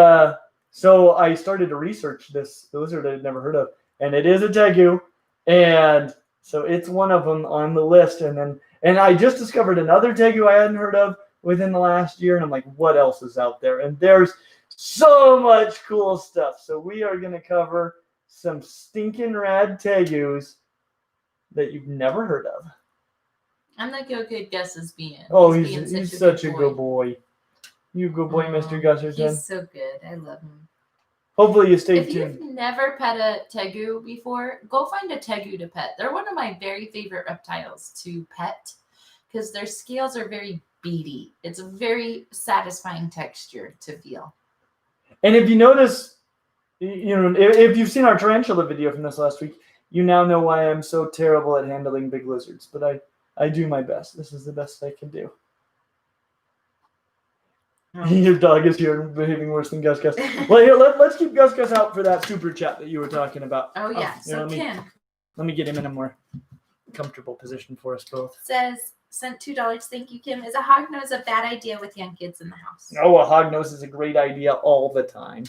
so I started to research this lizard I'd never heard of, and it is a tegu, and so it's one of them on the list. And I just discovered another tegu I hadn't heard of within the last year, and I'm like, what else is out there? And there's so much cool stuff. So we are going to cover some stinking rad tegus that you've never heard of. I'm like a good guess as being. Oh, he's such a good boy. You good boy, Mr. Gusserton. He's so good. I love him. Hopefully you stay tuned. If you've never pet a tegu before, go find a tegu to pet. They're one of my very favorite reptiles to pet, because their scales are very beady. It's a very satisfying texture to feel. And if you notice, if you've seen our tarantula video from this last week, you now know why I'm so terrible at handling big lizards. But I do my best. This is the best I can do. Oh. Your dog is here behaving worse than Gus. Well, here, let's keep Gus out for that super chat that you were talking about. Oh, yeah. Kim. Let me get him in a more comfortable position for us both. Says, sent $2. Thank you, Kim. Is a hog nose a bad idea with young kids in the house? No, a hog nose is a great idea all the time,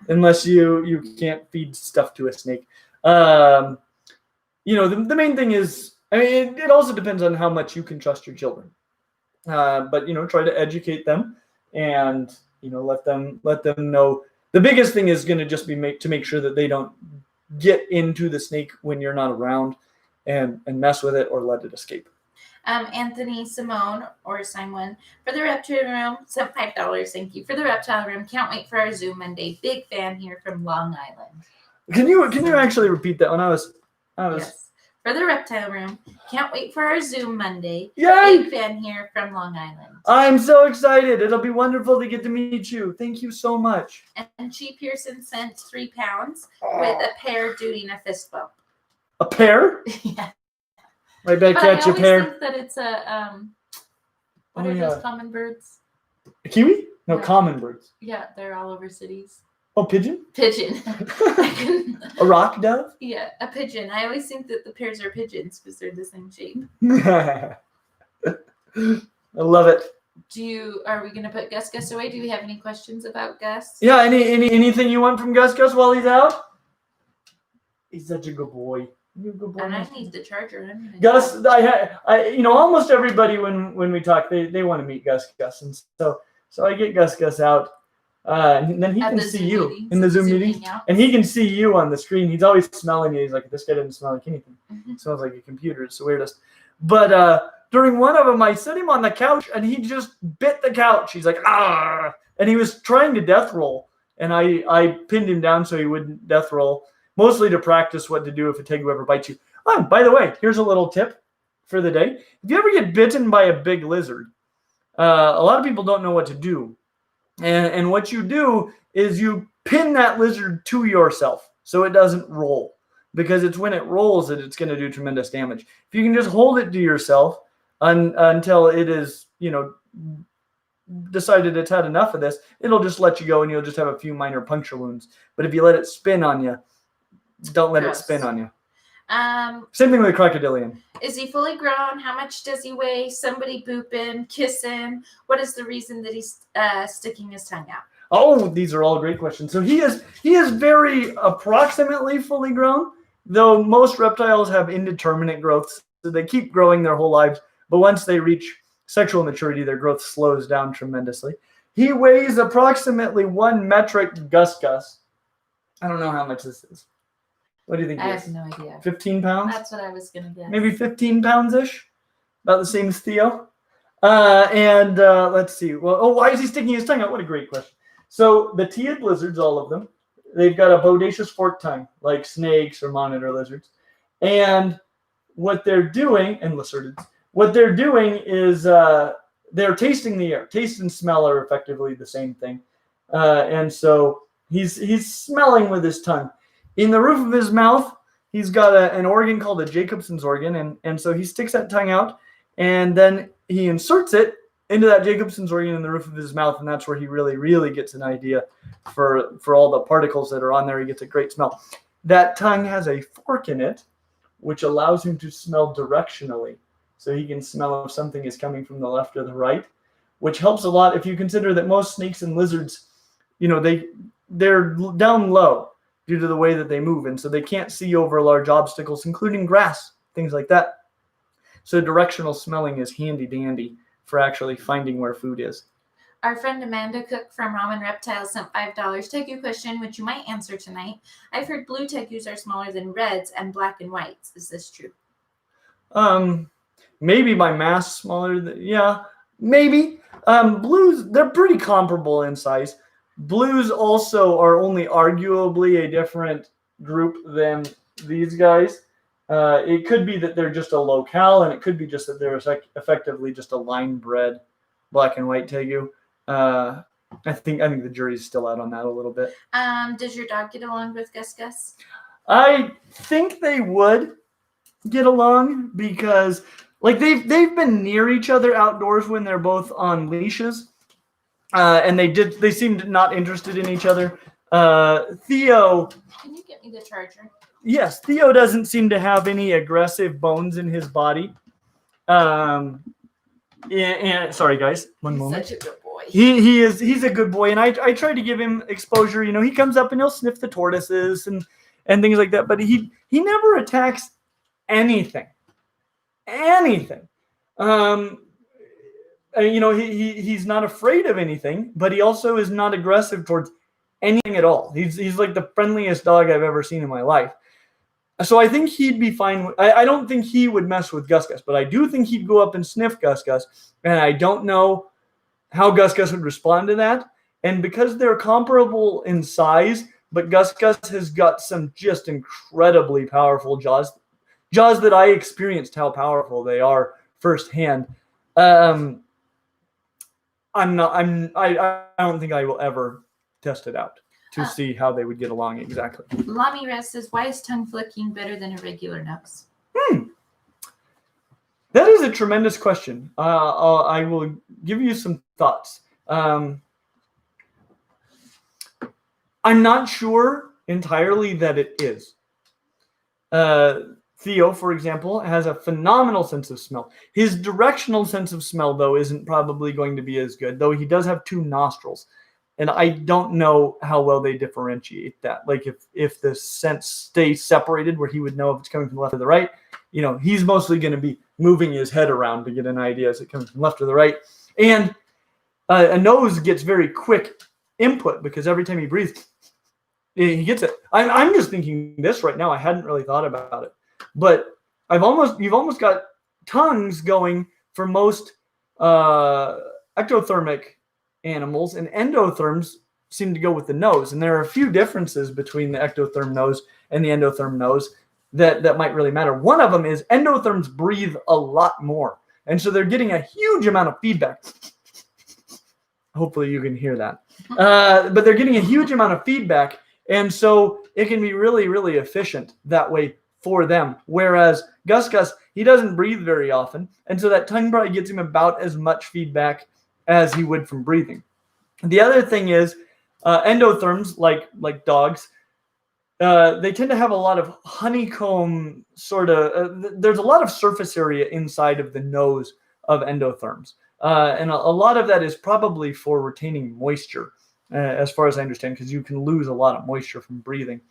unless you can't feed stuff to a snake. the main thing is, I mean, it also depends on how much you can trust your children. But try to educate them, and let them know. The biggest thing is going to just be to make sure that they don't get into the snake when you're not around, and mess with it or let it escape. Anthony Simone or Simon for the Reptile Room sent $5. Thank you for the Reptile Room. Can't wait for our Zoom Monday. Big fan here from Long Island. Can you actually repeat that one? I was. Yes. For the Reptile Room. Can't wait for our Zoom Monday. Yay! Big fan here from Long Island. I'm so excited. It'll be wonderful to get to meet you. Thank you so much. And Chi Pearson sent £3 with a pear doing a fist bump. A pear? Yeah. Right back, catch a pear. I always think that it's a what are those common birds? A kiwi? No, Yeah. common birds. Yeah, they're all over cities. Oh, pigeon? Pigeon. A rock dove? Yeah, a pigeon. I always think that the pears are pigeons because they're the same shape. I love it. Are we gonna put Gus away? Do we have any questions about Gus? Yeah, anything you want from Gus while he's out? He's such a good boy. You're a good boy. And I need the charger. Gus, I almost everybody when we talk, they want to meet Gus, and so I get Gus out. And then he can see you in the Zoom meeting, and he can see you on the screen. He's always smelling you. He's like, this guy doesn't smell like anything. It smells like a computer. It's the weirdest. But during one of them, I set him on the couch, and he just bit the couch. He's like, ah, and he was trying to death roll, and I pinned him down so he wouldn't death roll, mostly to practice what to do if a tegu ever bites you. Oh, by the way, here's a little tip for the day. If you ever get bitten by a big lizard, a lot of people don't know what to do. And what you do is you pin that lizard to yourself so it doesn't roll, because it's when it rolls that it's going to do tremendous damage. If you can just hold it to yourself until it is, decided it's had enough of this, it'll just let you go and you'll just have a few minor puncture wounds. But if you let it spin on you, don't let it spin on you. Same thing with a crocodilian. Is he fully grown? How much does he weigh? Somebody booping, kissing. What is the reason that he's sticking his tongue out? Oh, these are all great questions. So he is very approximately fully grown, though most reptiles have indeterminate growth. So they keep growing their whole lives, but once they reach sexual maturity, their growth slows down tremendously. He weighs approximately 1 metric Gus. I don't know how much this is. What do you think? I have no idea. 15 pounds? That's what I was going to guess. Maybe 15 pounds-ish? About the same as Theo? Let's see. Well, why is he sticking his tongue out? What a great question. So the teid lizards, all of them, they've got a bodacious forked tongue, like snakes or monitor lizards. And what they're doing, and lizards, what they're doing is they're tasting the air. Taste and smell are effectively the same thing. And so he's smelling with his tongue. In the roof of his mouth, he's got an organ called a Jacobson's organ, and so he sticks that tongue out, and then he inserts it into that Jacobson's organ in the roof of his mouth, and that's where he really, really gets an idea for all the particles that are on there. He gets a great smell. That tongue has a fork in it, which allows him to smell directionally, so he can smell if something is coming from the left or the right, which helps a lot if you consider that most snakes and lizards, they're down low due to the way that they move, and so they can't see over large obstacles, including grass, things like that. So directional smelling is handy dandy for actually finding where food is. Our friend Amanda Cook from Ramen Reptiles sent $5. Tegu question, which you might answer tonight. I've heard blue tegus are smaller than reds and black and whites. Is this true? Maybe by mass smaller maybe. Blues, they're pretty comparable in size. Blues also are only arguably a different group than these guys. It could be that they're just a locale, and it could be just that they're effectively just a line-bred black and white tegu. I think the jury's still out on that a little bit. Does your dog get along with Gus? I think they would get along because, they've been near each other outdoors when they're both on leashes. And they seemed not interested in each other. Theo. Can you get me the charger? Yes, Theo doesn't seem to have any aggressive bones in his body. And sorry guys, one moment. Such a good boy. He's a good boy, and I try to give him exposure. He comes up and he'll sniff the tortoises and things like that, but he never attacks anything. He's not afraid of anything, but he also is not aggressive towards anything at all. He's like the friendliest dog I've ever seen in my life. So I think he'd be fine. I don't think he would mess with Gus Gus, but I do think he'd go up and sniff Gus Gus. And I don't know how Gus Gus would respond to that. And because they're comparable in size, but Gus Gus has got some just incredibly powerful jaws that I experienced how powerful they are firsthand. I don't think I will ever test it out to see how they would get along exactly. Lami Rest says, why is tongue flicking better than a regular nose? That is a tremendous question. I will give you some thoughts. I'm not sure entirely that it is. Theo, for example, has a phenomenal sense of smell. His directional sense of smell, though, isn't probably going to be as good, though he does have 2 nostrils. And I don't know how well they differentiate that. Like if the scent stays separated where he would know if it's coming from the left or the right, he's mostly going to be moving his head around to get an idea as it comes from left or the right. And a nose gets very quick input because every time he breathes, he gets it. I'm just thinking this right now. I hadn't really thought about it. But you've almost got tongues going for most ectothermic animals, and endotherms seem to go with the nose. And there are a few differences between the ectotherm nose and the endotherm nose that might really matter. One of them is endotherms breathe a lot more. And so they're getting a huge amount of feedback. Hopefully you can hear that. But they're getting a huge amount of feedback. And so it can be really, really efficient that way for them. Whereas Gus Gus, he doesn't breathe very often. And so that tongue probably gets him about as much feedback as he would from breathing. The other thing is endotherms, like dogs, they tend to have a lot of honeycomb sort of, there's a lot of surface area inside of the nose of endotherms. And a lot of that is probably for retaining moisture, as far as I understand, because you can lose a lot of moisture from breathing.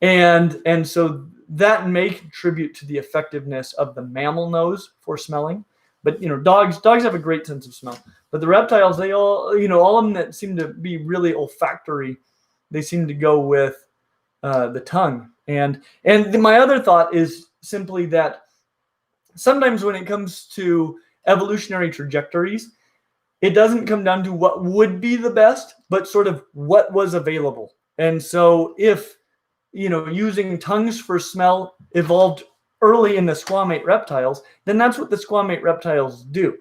And so that may contribute to the effectiveness of the mammal nose for smelling. But, dogs have a great sense of smell. But the reptiles, they all, all of them that seem to be really olfactory, they seem to go with the tongue. And my other thought is simply that sometimes when it comes to evolutionary trajectories, it doesn't come down to what would be the best, but sort of what was available. And so if, using tongues for smell evolved early in the squamate reptiles, then that's what the squamate reptiles do,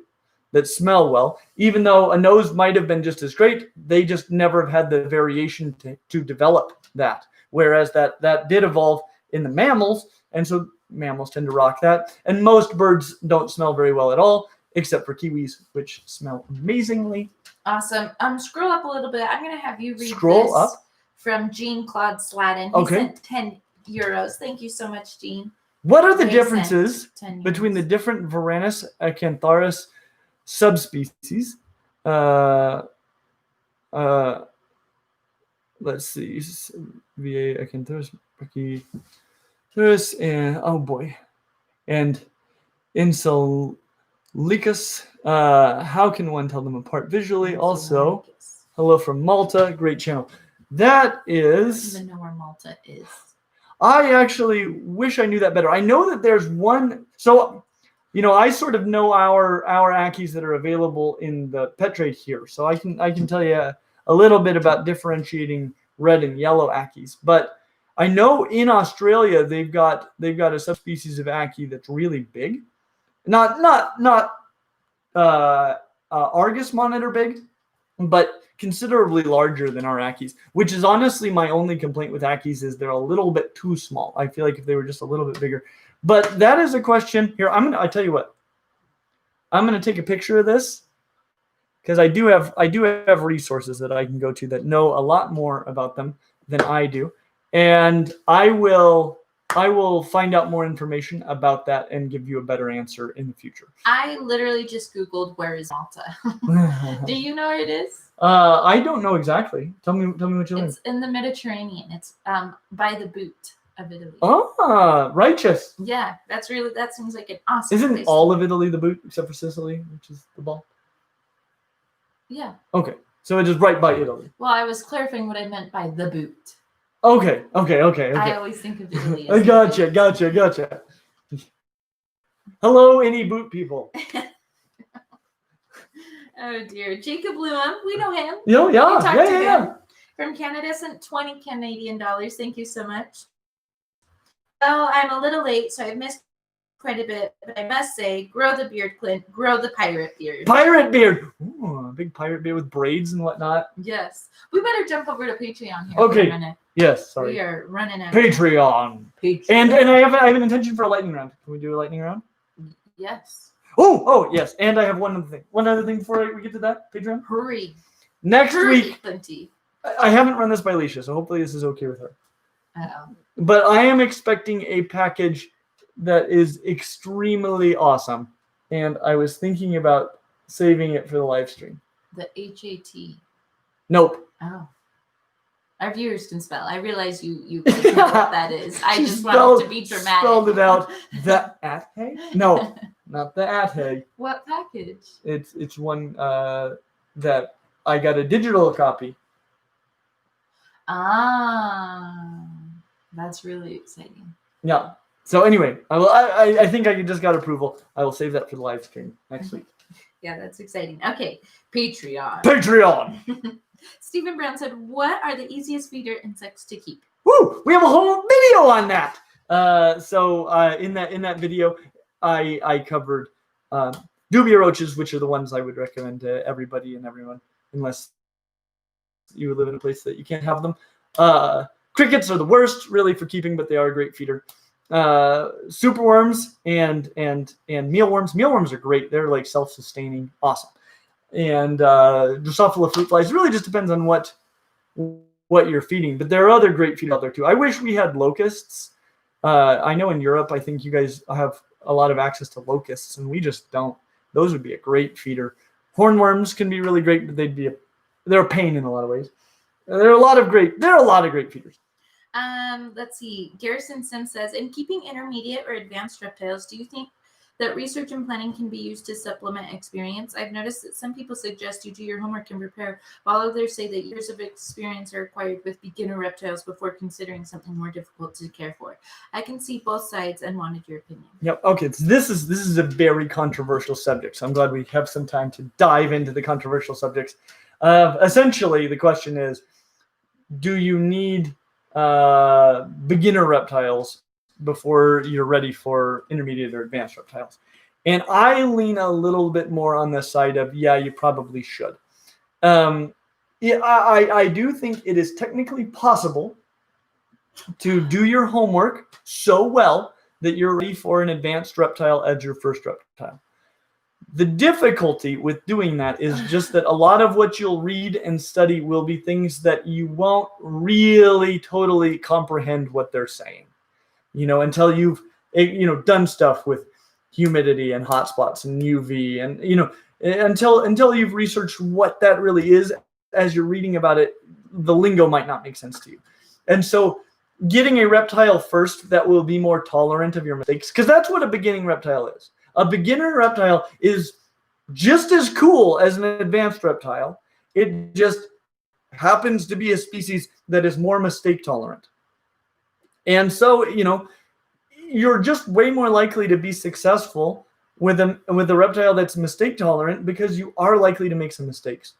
that smell well. Even though a nose might have been just as great, they just never have had the variation to develop that. Whereas that did evolve in the mammals, and so mammals tend to rock that. And most birds don't smell very well at all, except for kiwis, which smell amazingly. Awesome. Scroll up a little bit. I'm going to have you read Scroll up from Jean-Claude Sladden. He sent 10 euros. Thank you so much, Jean. What are the differences between the different Varanus acantharis subspecies? Let's see. VA acantharis, and oh boy, and Insulicus. How can one tell them apart visually? Also, hello from Malta. Great channel. That is. I don't even know where Malta is. I actually wish I knew that better. I know that there's one. So, I sort of know our Ackies that are available in the pet trade here. So I can tell you a little bit about differentiating red and yellow Ackies. But I know in Australia they've got a subspecies of Ackie that's really big, not Argus monitor big, but considerably larger than our Ackies, which is honestly my only complaint with Ackies is they're a little bit too small. I feel like if they were just a little bit bigger. But that is a question. Here, I tell you what. I'm going to take a picture of this because I do have resources that I can go to that know a lot more about them than I do. And I will find out more information about that and give you a better answer in the future. I literally just Googled where is Malta. Do you know where it is? I don't know exactly. Tell me what you mean. It's in the Mediterranean. It's by the boot. of Italy. Ah, righteous. Yeah, that seems like an awesome Isn't place. all of Italy the boot except for Sicily, which is the ball? Yeah. Okay, so it is right by Italy. Well, I was clarifying what I meant by the boot. Okay. I always think of Italy as Gotcha. Hello, any boot people. Oh dear. Jacob Bloom, we know him. Yeah. We talked to him. From Canada, sent 20 Canadian dollars. Thank you so much. Well, I'm a little late, so I've missed quite a bit, but I must say, grow the beard, Clint. Grow the pirate beard. Pirate beard. Ooh, a big pirate beard with braids and whatnot. Yes. We better jump over to Patreon here Okay. for a minute. Yes, sorry. We are running out. Patreon. And I have an intention for a lightning round. Can we do a lightning round? Yes. Oh, yes. And I have one other thing. One other thing before we get to that, Patreon. Hurry. Next week. Plenty. I haven't run this by Alicia, so hopefully this is okay with her. Uh-oh. But I am expecting a package that is extremely awesome. And I was thinking about saving it for the live stream. The HAT. Nope. Oh. Our viewers can spell. I realize you guys know what that is. I just wanted to be dramatic. Spelled it out. The at-hay? No, not the at-hay. What package? It's one that I got a digital copy. Ah, that's really exciting. Yeah. So anyway, I think I just got approval. I will save that for the live stream next week. Yeah, that's exciting. Okay, Patreon. Stephen Brown said, "What are the easiest feeder insects to keep?" Woo! We have a whole video on that. So in that video, I covered dubia roaches, which are the ones I would recommend to everybody and everyone, unless you live in a place that you can't have them. Crickets are the worst, really, for keeping, but they are a great feeder. Superworms and mealworms. Mealworms are great. They're like self-sustaining, awesome. And Drosophila fruit flies. It really just depends on what you're feeding. But there are other great feed out there too. I wish we had locusts. I know in Europe, I think you guys have a lot of access to locusts, and we just don't. Those would be a great feeder. Hornworms can be really great, but they're a pain in a lot of ways. There are a lot of great feeders. Let's see. Garrison Sim says, in keeping intermediate or advanced reptiles, do you think that research and planning can be used to supplement experience? I've noticed that some people suggest you do your homework and prepare, while others say that years of experience are required with beginner reptiles before considering something more difficult to care for. I can see both sides and wanted your opinion. Yep. Okay. So this is a very controversial subject. So I'm glad we have some time to dive into the controversial subjects. Essentially, the question is, do you need beginner reptiles before you're ready for intermediate or advanced reptiles? And I lean a little bit more on the side of, yeah, you probably should. I do think it is technically possible to do your homework so well that you're ready for an advanced reptile as your first reptile. The difficulty with doing that is just that a lot of what you'll read and study will be things that you won't really totally comprehend what they're saying, until you've, done stuff with humidity and hotspots and UV and, until you've researched what that really is. As you're reading about it, the lingo might not make sense to you. And so getting a reptile first that will be more tolerant of your mistakes, because that's what a beginning reptile is. A beginner reptile is just as cool as an advanced reptile. It just happens to be a species that is more mistake tolerant. And so, you're just way more likely to be successful with a reptile that's mistake tolerant because you are likely to make some mistakes.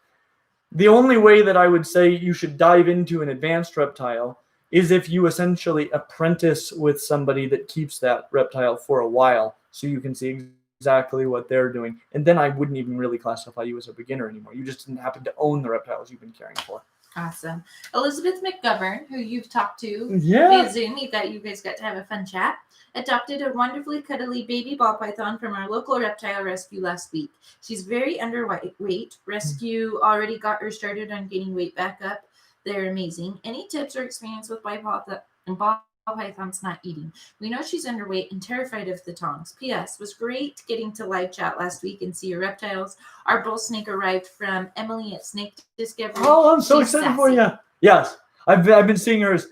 The only way that I would say you should dive into an advanced reptile is if you essentially apprentice with somebody that keeps that reptile for a while, so you can see exactly what they're doing. And then I wouldn't even really classify you as a beginner anymore. You just didn't happen to own the reptiles you've been caring for. Awesome. Elizabeth McGovern, who you've talked to via Zoom, you guys got to have a fun chat, adopted a wonderfully cuddly baby ball python from our local reptile rescue last week. She's very underweight. Rescue already got her started on getting weight back up. They're amazing. Any tips or experience with ball pythons not eating? We know she's underweight and terrified of the tongs. P.S. Was great getting to live chat last week and see your reptiles. Our bull snake arrived from Emily at Snake Discovery. Oh, I'm so She's excited sassy. for you. Yes, I've been seeing her as,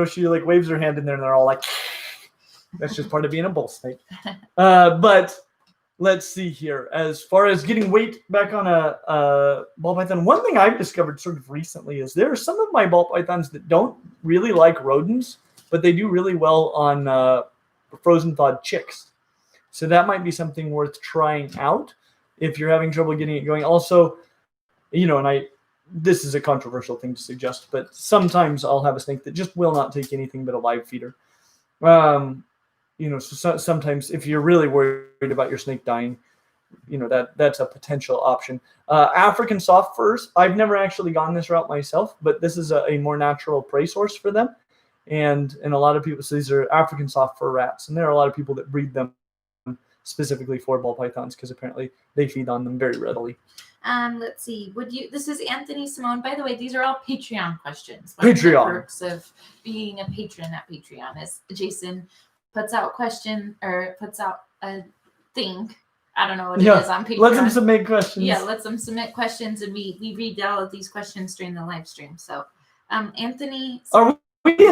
she like waves her hand in there, and they're all like, that's just part of being a bull snake. But let's see here. As far as getting weight back on a ball python, one thing I've discovered sort of recently is there are some of my ball pythons that don't really like rodents, but they do really well on frozen thawed chicks. So that might be something worth trying out if you're having trouble getting it going. Also, and this is a controversial thing to suggest, but sometimes I'll have a snake that just will not take anything but a live feeder. So sometimes if you're really worried about your snake dying, that's a potential option. African soft furs, I've never actually gone this route myself, but this is a more natural prey source for them. And a lot of people, so these are African soft fur rats, and there are a lot of people that breed them specifically for ball pythons because apparently they feed on them very readily. Let's see. This is Anthony Simone. By the way, these are all Patreon questions. Patreon. One of the perks of being a patron at Patreon is Jason puts out a thing. I don't know what it is on Patreon. Let them submit questions. Yeah, let them submit questions, and we read all of these questions during the live stream. So, Anthony. Are we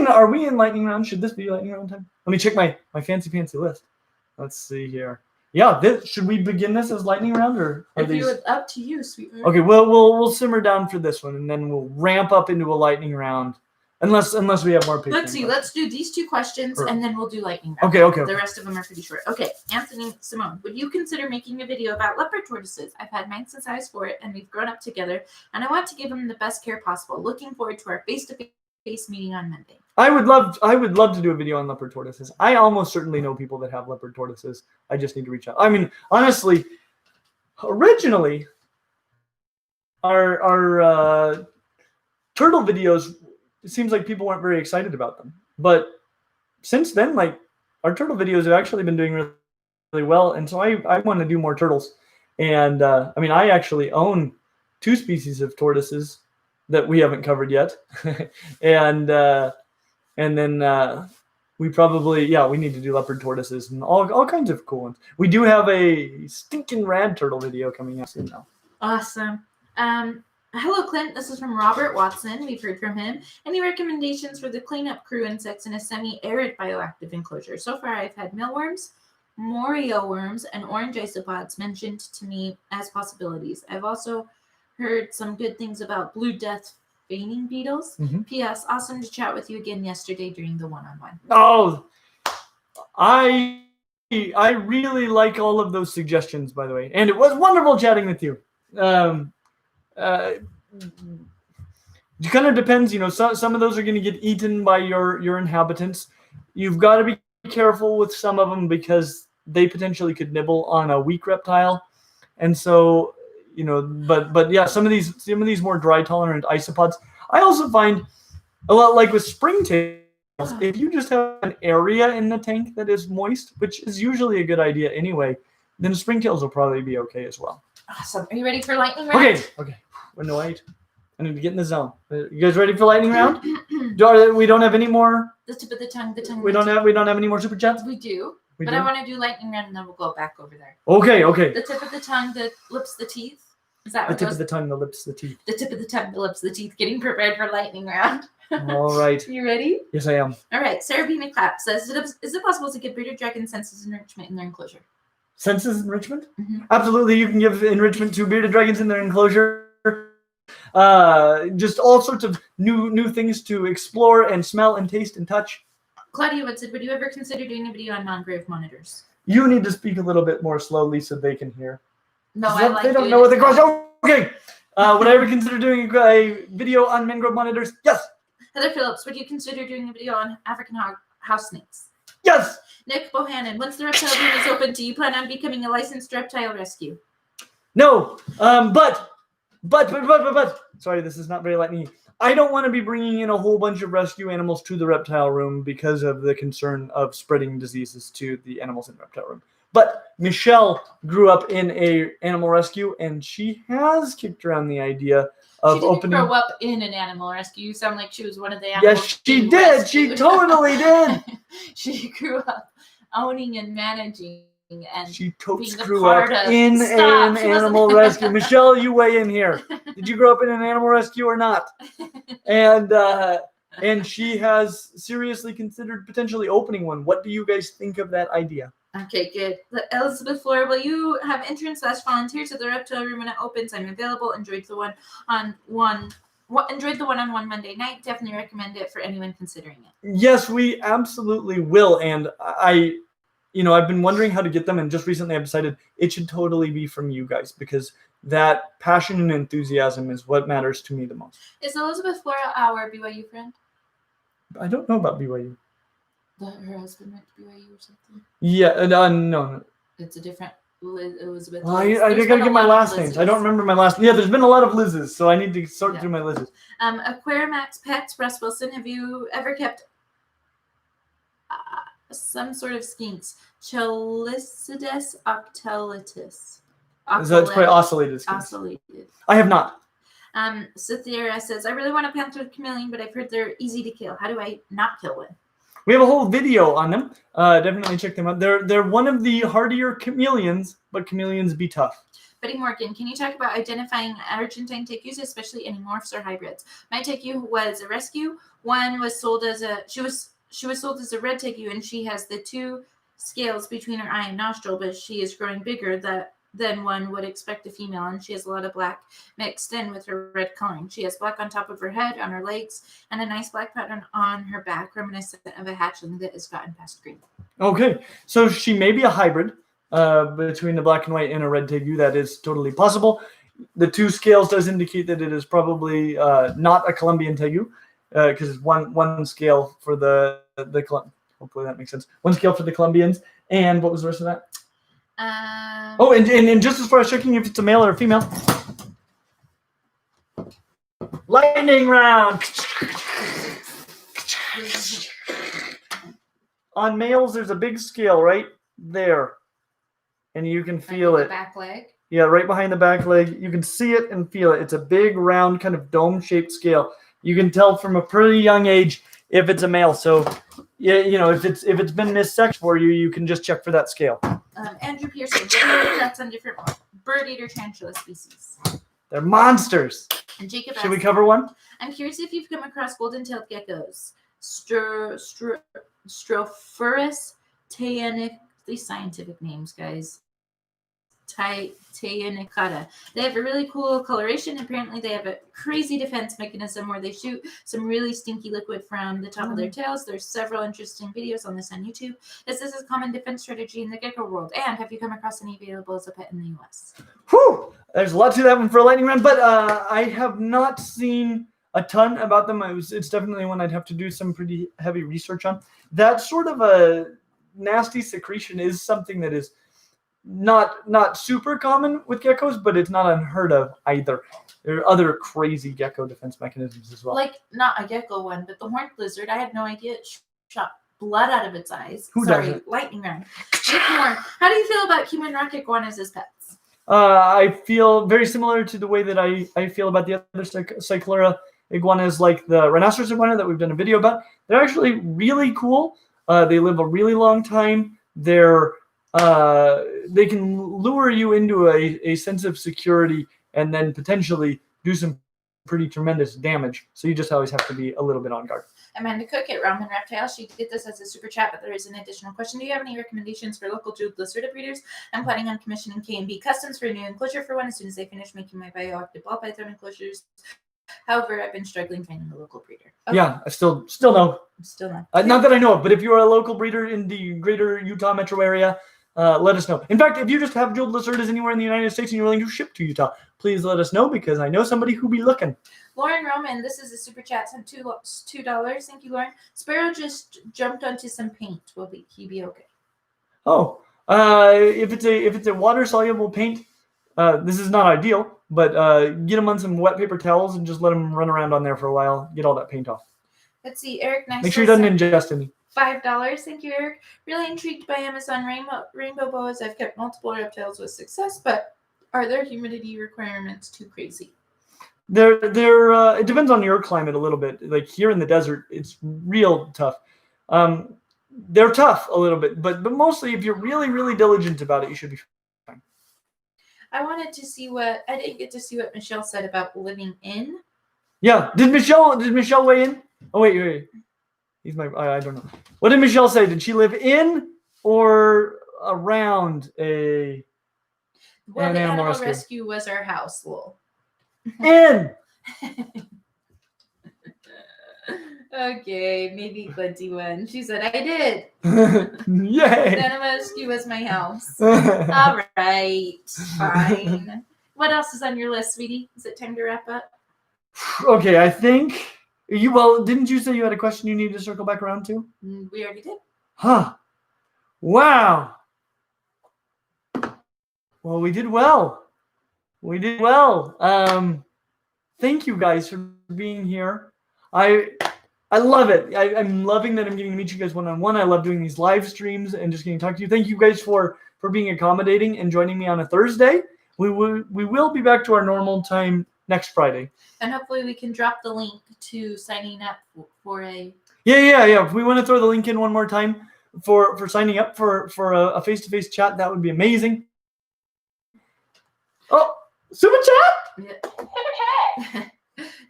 in lightning round? Should this be lightning round time? Let me check my fancy list. Let's see here. Yeah, should we begin this as lightning round, or are these? Up to you, sweetheart. Okay, we'll simmer down for this one, and then we'll ramp up into a lightning round, unless we have more people. Let's see. Let's do these two questions, and then we'll do lightning round. Okay. The rest of them are pretty short. Okay, Anthony Simone, would you consider making a video about leopard tortoises? I've had mine since I was 4, and we've grown up together, and I want to give them the best care possible. Looking forward to our face-to-face meeting on Monday. I would love to do a video on leopard tortoises. I almost certainly know people that have leopard tortoises. I just need to reach out. I mean, honestly, originally, our turtle videos, it seems like people weren't very excited about them. But since then, like, our turtle videos have actually been doing really, really well. And so I want to do more turtles. And I actually own 2 species of tortoises that we haven't covered yet. And then we need to do leopard tortoises and all kinds of cool ones. We do have a stinking rad turtle video coming out soon now. Awesome. Hello, Clint. This is from Robert Watson. We've heard from him. Any recommendations for the cleanup crew insects in a semi-arid bioactive enclosure? So far, I've had mealworms, morio worms, and orange isopods mentioned to me as possibilities. I've also heard some good things about blue death feigning beetles. Mm-hmm. P.S. Awesome to chat with you again yesterday during the one-on-one. Oh, I really like all of those suggestions, by the way, and it was wonderful chatting with you. It kind of depends, some of those are going to get eaten by your inhabitants. You've got to be careful with some of them because they potentially could nibble on a weak reptile, and so. But yeah, some of these more dry tolerant isopods. I also find a lot like with springtails, if you just have an area in the tank that is moist, which is usually a good idea anyway, then springtails will probably be okay as well. Awesome. Are you ready for lightning round? Okay. Wait. I need to get in the zone. You guys ready for lightning round? We don't have any more. The tip of the tongue. We don't have any more super chats. We do. I want to do lightning round, and then we'll go back over there. Okay. The tip of the tongue, the lips, the teeth. Is that what the tip of the tongue, the lips, the teeth. The tip of the tongue, the lips, the teeth. Getting prepared for lightning round. All right. You ready? Yes, I am. All right. Sarabina Clapp says, is it possible to get bearded dragon senses enrichment in their enclosure? Senses enrichment? Mm-hmm. Absolutely. You can give enrichment to bearded dragons in their enclosure. Just all sorts of new things to explore and smell and taste and touch. Claudia Wood said, would you ever consider doing a video on mangrove monitors? You need to speak a little bit more slowly so they can hear. No, they don't know what the question. Okay. Would I ever consider doing a video on mangrove monitors? Yes. Heather Phillips, would you consider doing a video on African house snakes? Yes. Nick Bohannon, once the reptile room is open, do you plan on becoming a licensed reptile rescue? No. But. Sorry, this is not very lightning. I don't want to be bringing in a whole bunch of rescue animals to the reptile room because of the concern of spreading diseases to the animals in the reptile room. But Michelle grew up in a animal rescue, and she has kicked around the idea of opening. She didn't grow up in an animal rescue. You sound like she was one of the animals. Yes, she did. Rescued. She totally did. She grew up owning and managing, and she totes grew up in an animal rescue. Michelle, you weigh in here. Did you grow up in an animal rescue or not? And and she has seriously considered potentially opening one. What do you guys think of that idea? Okay, good. Elizabeth Flora, will you have interns/volunteers at the Reptile Room when it opens? I'm available. Enjoyed the one-on-one Monday night. Definitely recommend it for anyone considering it. Yes, we absolutely will. And I've been wondering how to get them, and just recently I've decided it should totally be from you guys, because that passion and enthusiasm is what matters to me the most. Is Elizabeth Flora our BYU friend? I don't know about BYU. Her husband went to BYU or something? Yeah, no. It's a different Elizabeth. Well, I gotta get my last names. I don't remember my last. Yeah, there's been a lot of Liz's, so I need to sort through my Liz's. Aquarimax Pets, Russ Wilson. Have you ever kept some sort of skinks? Chelicides octulatus. That's probably oscillated skinks. Oscillated. I have not. Cythera says, I really want a panther chameleon, but I've heard they're easy to kill. How do I not kill one? We have a whole video on them. Definitely check them out. They're one of the hardier chameleons, but chameleons be tough. Betty Morgan, can you talk about identifying Argentine tegus, especially any morphs or hybrids? My tegu was a rescue. One was sold as she was sold as a red tegu, and she has the two scales between her eye and nostril, but she is growing bigger than one would expect a female, and she has a lot of black mixed in with her red coloring. She has black on top of her head, on her legs, and a nice black pattern on her back, reminiscent of a hatchling that has gotten past green. Okay, so she may be a hybrid between the black and white and a red tegu. That is totally possible. The two scales does indicate that it is probably not a Colombian tegu, because one scale for the hopefully that makes sense. One scale for the Colombians, and what was the rest of that? And just as far as checking if it's a male or a female, lightning round. On males, there's a big scale right there, and you can feel it. Back leg. Yeah, right behind the back leg. You can see it and feel it. It's a big, round, kind of dome-shaped scale. You can tell from a pretty young age if it's a male. So, yeah, if it's been missexed for you, you can just check for that scale. Andrew Pearson, that's on different bird eater tarantula species. They're monsters. And Jacob, should we cover one? I'm curious if you've come across golden-tailed geckos. Strophophorus taenic. These scientific names, guys. Taenicata. They have a really cool coloration. Apparently, they have a crazy defense mechanism where they shoot some really stinky liquid from the top of their tails. There's several interesting videos on this on YouTube. This is a common defense strategy in the gecko world. And have you come across any available as a pet in the U.S.? Whew! There's a lot to that one for a lightning round, but I have not seen a ton about them. It's definitely one I'd have to do some pretty heavy research on. That sort of a nasty secretion is something that is not super common with geckos, but it's not unheard of either. There are other crazy gecko defense mechanisms as well. Like, not a gecko one, but the horned lizard. I had no idea it shot blood out of its eyes. Who doesn't? Lightning round. Nick Moore, how do you feel about human rock iguanas as pets? I feel very similar to the way that I feel about the other Cyclura iguanas, like the rhinoceros iguana that we've done a video about. They're actually really cool. They live a really long time. They can lure you into a sense of security and then potentially do some pretty tremendous damage. So you just always have to be a little bit on guard. Amanda Cook at Ramen Reptile. She did this as a super chat, but there is an additional question. Do you have any recommendations for local jeweled lizard breeders? I'm planning on commissioning K&B Customs for a new enclosure for one as soon as I finish making my bioactive ball python enclosures. However, I've been struggling finding a local breeder. Okay. Yeah, I still no. Still no. Not that I know of, but if you are a local breeder in the greater Utah metro area, let us know. In fact, if you just have jeweled lizards anywhere in the United States and you're willing to ship to Utah, please let us know, because I know somebody who be looking. Lauren Roman, this is a super chat, sent $2. Thank you, Lauren. Sparrow just jumped onto some paint. Will he be okay? Oh, if it's a water soluble paint, this is not ideal, but get them on some wet paper towels and just let them run around on there for a while. Get all that paint off. Let's see, Eric. Nice. Make sure he doesn't ingest any. $5. Thank you, Eric. Really intrigued by Amazon rainbow boas. I've kept multiple reptiles with success, but are their humidity requirements too crazy? It depends on your climate a little bit. Like here in the desert, it's real tough. They're tough a little bit, but mostly if you're really, really diligent about it, you should be fine. I didn't get to see what Michelle said about living in. Yeah. Did Michelle weigh in? Oh, wait. He's my, I don't know. What did Michelle say? Did she live in or around an The animal animal rescue? rescue was our house, lol. In! Okay, maybe Clinty won. She said, I did. Yay! The animal rescue was my house. All right, fine. What else is on your list, sweetie? Is it time to wrap up? Okay, I think didn't you say you had a question you needed to circle back around to? We already did. Huh. Wow. Well, we did well. Thank you guys for being here. I love it. I'm loving that I'm getting to meet you guys one-on-one. I love doing these live streams and just getting to talk to you. Thank you guys for being accommodating and joining me on a Thursday. We will be back to our normal time next Friday. And hopefully we can drop the link to signing up for a... Yeah. If we want to throw the link in one more time for signing up for a face-to-face chat, that would be amazing. Oh, super chat! Yeah.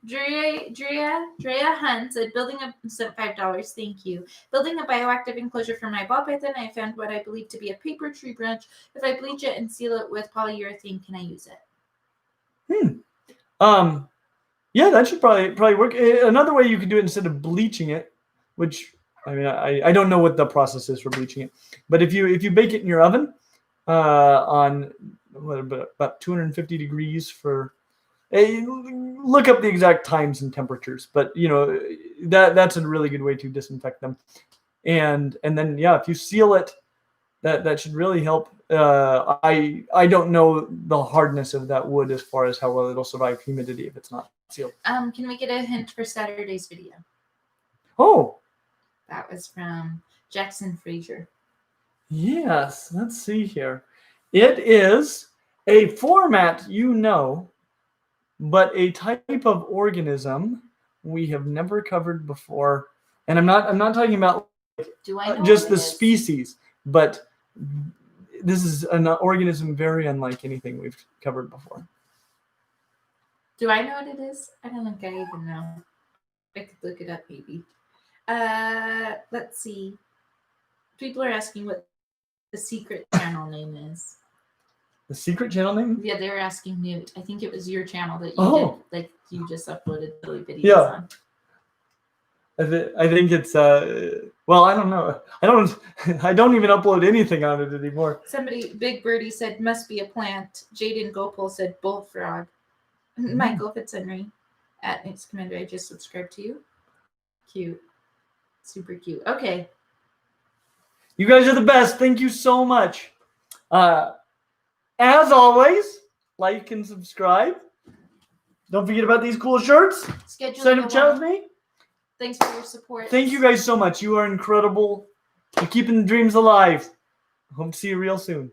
Drea Hunt said, sent $5. Thank you. Building a bioactive enclosure for my ball python. I found what I believe to be a paper tree branch. If I bleach it and seal it with polyurethane, can I use it? Yeah, that should probably work. Another way you could do it instead of bleaching it, which I don't know what the process is for bleaching it, but if you bake it in your oven on about 250 degrees for look up the exact times and temperatures, but that's a really good way to disinfect them. And then if you seal it, that should really help. I don't know the hardness of that wood as far as how well it'll survive humidity if it's not sealed. Can we get a hint for Saturday's video? Oh, that was from Jackson Frazier. Yes, let's see here. It is a format but a type of organism we have never covered before. And I'm not talking about just the species, but this is an organism very unlike anything we've covered before. Do I know what it is? I don't think I even know. I could look it up maybe. Let's see. People are asking what the secret channel name is. The secret channel name? Yeah, they were asking Newt. I think it was your channel that you did, like you just uploaded silly videos on. I think it's well, I don't know. I don't even upload anything on it anymore. Somebody, Big Birdie said must be a plant. Jaden Gopal said bullfrog. Michael Fitzhenry at Nick's Commander, I just subscribed to you. Cute. Super cute. Okay. You guys are the best. Thank you so much. As always, like and subscribe. Don't forget about these cool shirts. Sign up, chat with me. Thanks for your support. Thank you guys so much. You are incredible. You're keeping the dreams alive. Hope to see you real soon.